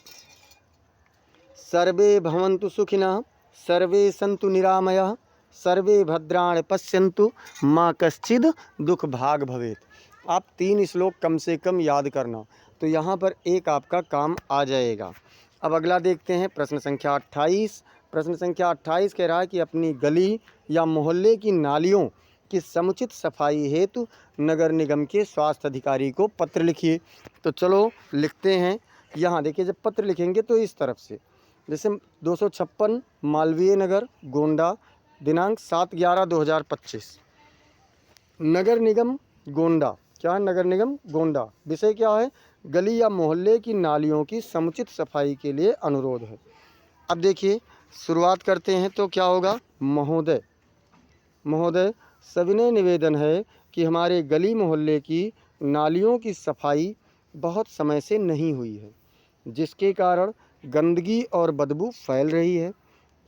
सर्वे भवन्तु सुखिनः, सर्वे सन्तु निरामयः, सर्वे भद्राणि पश्यन्तु, माँ कश्चिद् दुख भाग भवेत्। आप 3 श्लोक कम से कम याद करना, तो यहाँ पर एक आपका काम आ जाएगा। अब अगला देखते हैं प्रश्न संख्या 28। प्रश्न संख्या 28 कह रहा है कि अपनी गली या मोहल्ले की नालियों की समुचित सफाई हेतु नगर निगम के स्वास्थ्य अधिकारी को पत्र लिखिए। तो चलो लिखते हैं। यहाँ देखिए जब पत्र लिखेंगे तो इस तरफ से, जैसे 256 मालवीय नगर गोंडा, दिनांक 7/11/2025, नगर निगम गोंडा। क्या है? नगर निगम गोंडा। विषय क्या है? गली या मोहल्ले की नालियों की समुचित सफाई के लिए अनुरोध है। अब देखिए शुरुआत करते हैं तो क्या होगा? महोदय, महोदय सविनय निवेदन है कि हमारे गली मोहल्ले की नालियों की सफाई बहुत समय से नहीं हुई है, जिसके कारण गंदगी और बदबू फैल रही है।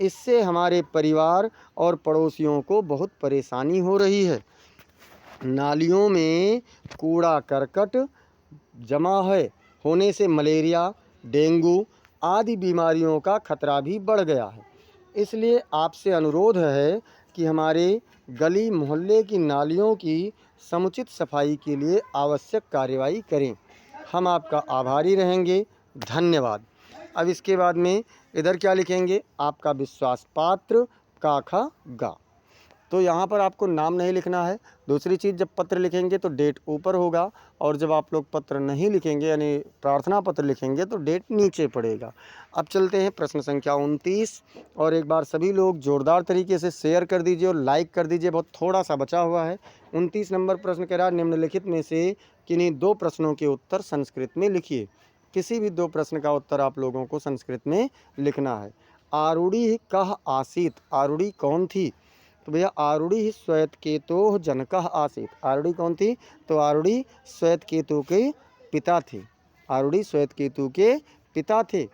इससे हमारे परिवार और पड़ोसियों को बहुत परेशानी हो रही है। नालियों में कूड़ा करकट जमा होने से मलेरिया, डेंगू आदि बीमारियों का खतरा भी बढ़ गया है। इसलिए आपसे अनुरोध है कि हमारे गली मोहल्ले की नालियों की समुचित सफाई के लिए आवश्यक कार्यवाही करें। हम आपका आभारी रहेंगे। धन्यवाद। अब इसके बाद में इधर क्या लिखेंगे? आपका विश्वास पात्र काखा गा। तो यहाँ पर आपको नाम नहीं लिखना है। दूसरी चीज़, जब पत्र लिखेंगे तो डेट ऊपर होगा, और जब आप लोग पत्र नहीं लिखेंगे यानी प्रार्थना पत्र लिखेंगे तो डेट नीचे पड़ेगा। अब चलते हैं प्रश्न संख्या 29। और एक बार सभी लोग जोरदार तरीके से शेयर कर दीजिए और लाइक कर दीजिए, बहुत थोड़ा सा बचा हुआ है। 29 नंबर प्रश्न कह रहा है निम्नलिखित में से किन्हीं 2 प्रश्नों के उत्तर संस्कृत में लिखिए। किसी भी 2 प्रश्न का उत्तर आप लोगों को संस्कृत में लिखना है। आरूढ़ी कह आसीत, आरूढ़ी कौन थी? तो भैया आरूढ़ी श्वेतकेतु जनकः आसीत। आरूढ़ी कौन थी? तो आरूढ़ी श्वेतकेतु के पिता थे। आरूढ़ी श्वेतकेतु के पिता थे।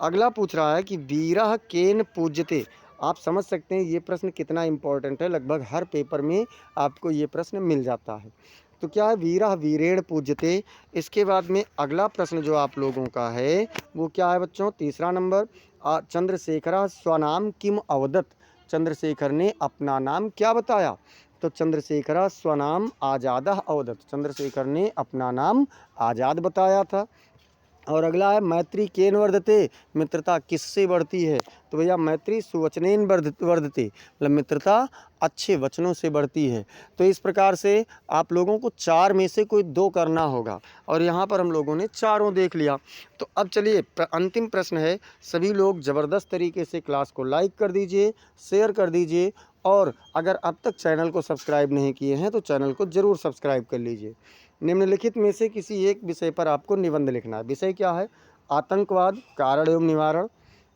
अगला पूछ रहा है कि वीरः केन पूज्यते। आप समझ सकते हैं ये प्रश्न कितना इंपॉर्टेंट है, लगभग हर पेपर में आपको ये प्रश्न मिल जाता है। तो क्या है? वीरः वीरेण पूज्यते। इसके बाद में अगला प्रश्न जो आप लोगों का है वो क्या है बच्चों? तीसरा नंबर, चंद्रशेखरः स्वनाम किम अवदत्। चंद्रशेखर ने अपना नाम क्या बताया? तो चंद्रशेखर स्वनाम आज़ादः अवदत्। चंद्रशेखर ने अपना नाम आज़ाद बताया था। और अगला है मैत्री केन वर्धते। मित्रता किससे बढ़ती है? तो भैया मैत्री सुवचनेन वर्धते, मतलब मित्रता अच्छे वचनों से बढ़ती है। तो इस प्रकार से आप लोगों को 4 में से कोई 2 करना होगा, और यहाँ पर हम लोगों ने चारों देख लिया। तो अब चलिए अंतिम प्रश्न है। सभी लोग ज़बरदस्त तरीके से क्लास को लाइक कर दीजिए, शेयर कर दीजिए, और अगर अब तक चैनल को सब्सक्राइब नहीं किए हैं तो चैनल को ज़रूर सब्सक्राइब कर लीजिए। निम्नलिखित में से किसी एक विषय पर आपको निबंध लिखना है। विषय क्या है? आतंकवाद कारण एवं निवारण,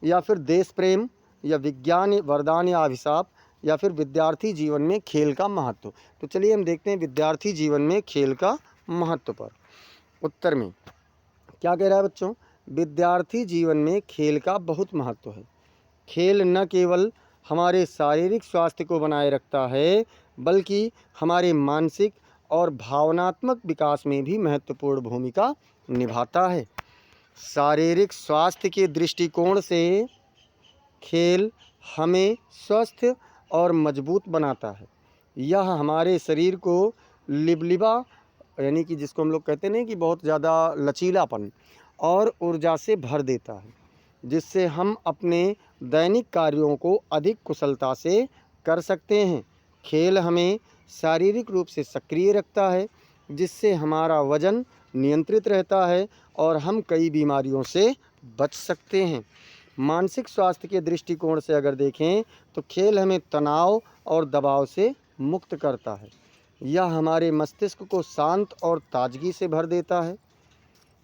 या फिर देश प्रेम, या विज्ञान वरदान या अभिशाप, या फिर विद्यार्थी जीवन में खेल का महत्व। तो चलिए हम देखते हैं विद्यार्थी जीवन में खेल का महत्व पर। उत्तर में क्या कह रहा है बच्चों? विद्यार्थी जीवन में खेल का बहुत महत्व है। खेल न केवल हमारे शारीरिक स्वास्थ्य को बनाए रखता है, बल्कि हमारे मानसिक और भावनात्मक विकास में भी महत्वपूर्ण भूमिका निभाता है। शारीरिक स्वास्थ्य के दृष्टिकोण से खेल हमें स्वस्थ और मजबूत बनाता है। यह हमारे शरीर को लिबलिबा यानी कि जिसको हम लोग कहते हैं कि बहुत ज़्यादा लचीलापन और ऊर्जा से भर देता है, जिससे हम अपने दैनिक कार्यों को अधिक कुशलता से कर सकते हैं। खेल हमें शारीरिक रूप से सक्रिय रखता है, जिससे हमारा वजन नियंत्रित रहता है और हम कई बीमारियों से बच सकते हैं। मानसिक स्वास्थ्य के दृष्टिकोण से अगर देखें तो खेल हमें तनाव और दबाव से मुक्त करता है। यह हमारे मस्तिष्क को शांत और ताजगी से भर देता है,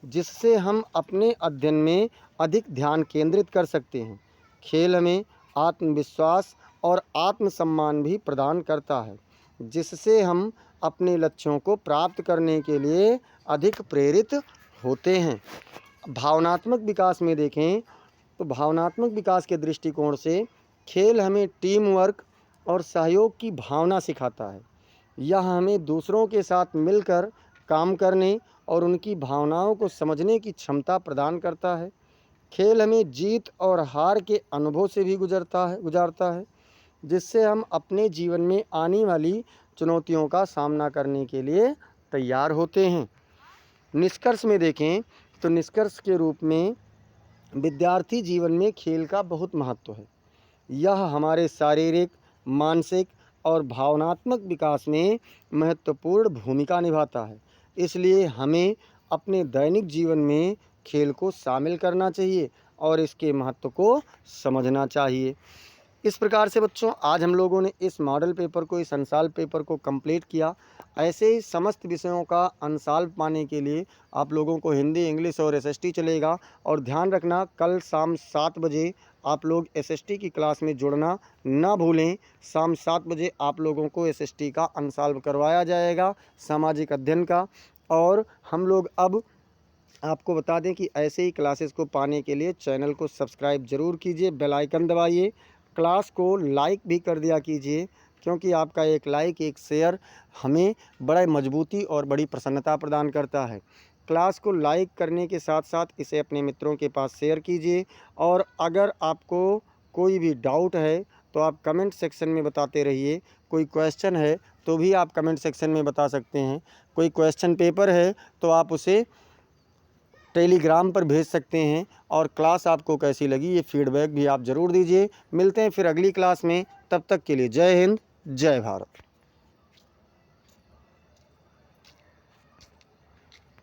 जिससे हम अपने अध्ययन में अधिक ध्यान केंद्रित कर सकते हैं। खेल हमें आत्मविश्वास और आत्मसम्मान भी प्रदान करता है, जिससे हम अपने लक्ष्यों को प्राप्त करने के लिए अधिक प्रेरित होते हैं। भावनात्मक विकास में देखें तो भावनात्मक विकास के दृष्टिकोण से खेल हमें टीम वर्क और सहयोग की भावना सिखाता है। यह हमें दूसरों के साथ मिलकर काम करने और उनकी भावनाओं को समझने की क्षमता प्रदान करता है। खेल हमें जीत और हार के अनुभव से भी गुजारता है, जिससे हम अपने जीवन में आने वाली चुनौतियों का सामना करने के लिए तैयार होते हैं। निष्कर्ष में देखें तो निष्कर्ष के रूप में विद्यार्थी जीवन में खेल का बहुत महत्व है। यह हमारे शारीरिक, मानसिक और भावनात्मक विकास में महत्वपूर्ण भूमिका निभाता है। इसलिए हमें अपने दैनिक जीवन में खेल को शामिल करना चाहिए और इसके महत्व को समझना चाहिए। इस प्रकार से बच्चों आज हम लोगों ने इस मॉडल पेपर को, इस अंशाल पेपर को कंप्लीट किया। ऐसे ही समस्त विषयों का अंशाल पाने के लिए आप लोगों को हिंदी, इंग्लिश और एसएसटी चलेगा। और ध्यान रखना, कल शाम 7 बजे आप लोग एसएसटी की क्लास में जुड़ना ना भूलें। शाम 7 बजे आप लोगों को एसएसटी का अंशाल करवाया जाएगा, सामाजिक अध्ययन का। और हम लोग अब आपको बता दें कि ऐसे ही क्लासेस को पाने के लिए चैनल को सब्सक्राइब ज़रूर कीजिए, बेल आइकन दबाइए, क्लास को लाइक भी कर दिया कीजिए, क्योंकि आपका एक लाइक, एक शेयर हमें बड़ा मजबूती और बड़ी प्रसन्नता प्रदान करता है। क्लास को लाइक करने के साथ साथ इसे अपने मित्रों के पास शेयर कीजिए। और अगर आपको कोई भी डाउट है तो आप कमेंट सेक्शन में बताते रहिए। कोई क्वेश्चन है तो भी आप कमेंट सेक्शन में बता सकते हैं। कोई क्वेश्चन पेपर है तो आप उसे टेलीग्राम पर भेज सकते हैं। और क्लास आपको कैसी लगी ये फीडबैक भी आप ज़रूर दीजिए। मिलते हैं फिर अगली क्लास में, तब तक के लिए जय हिंद, जय भारत।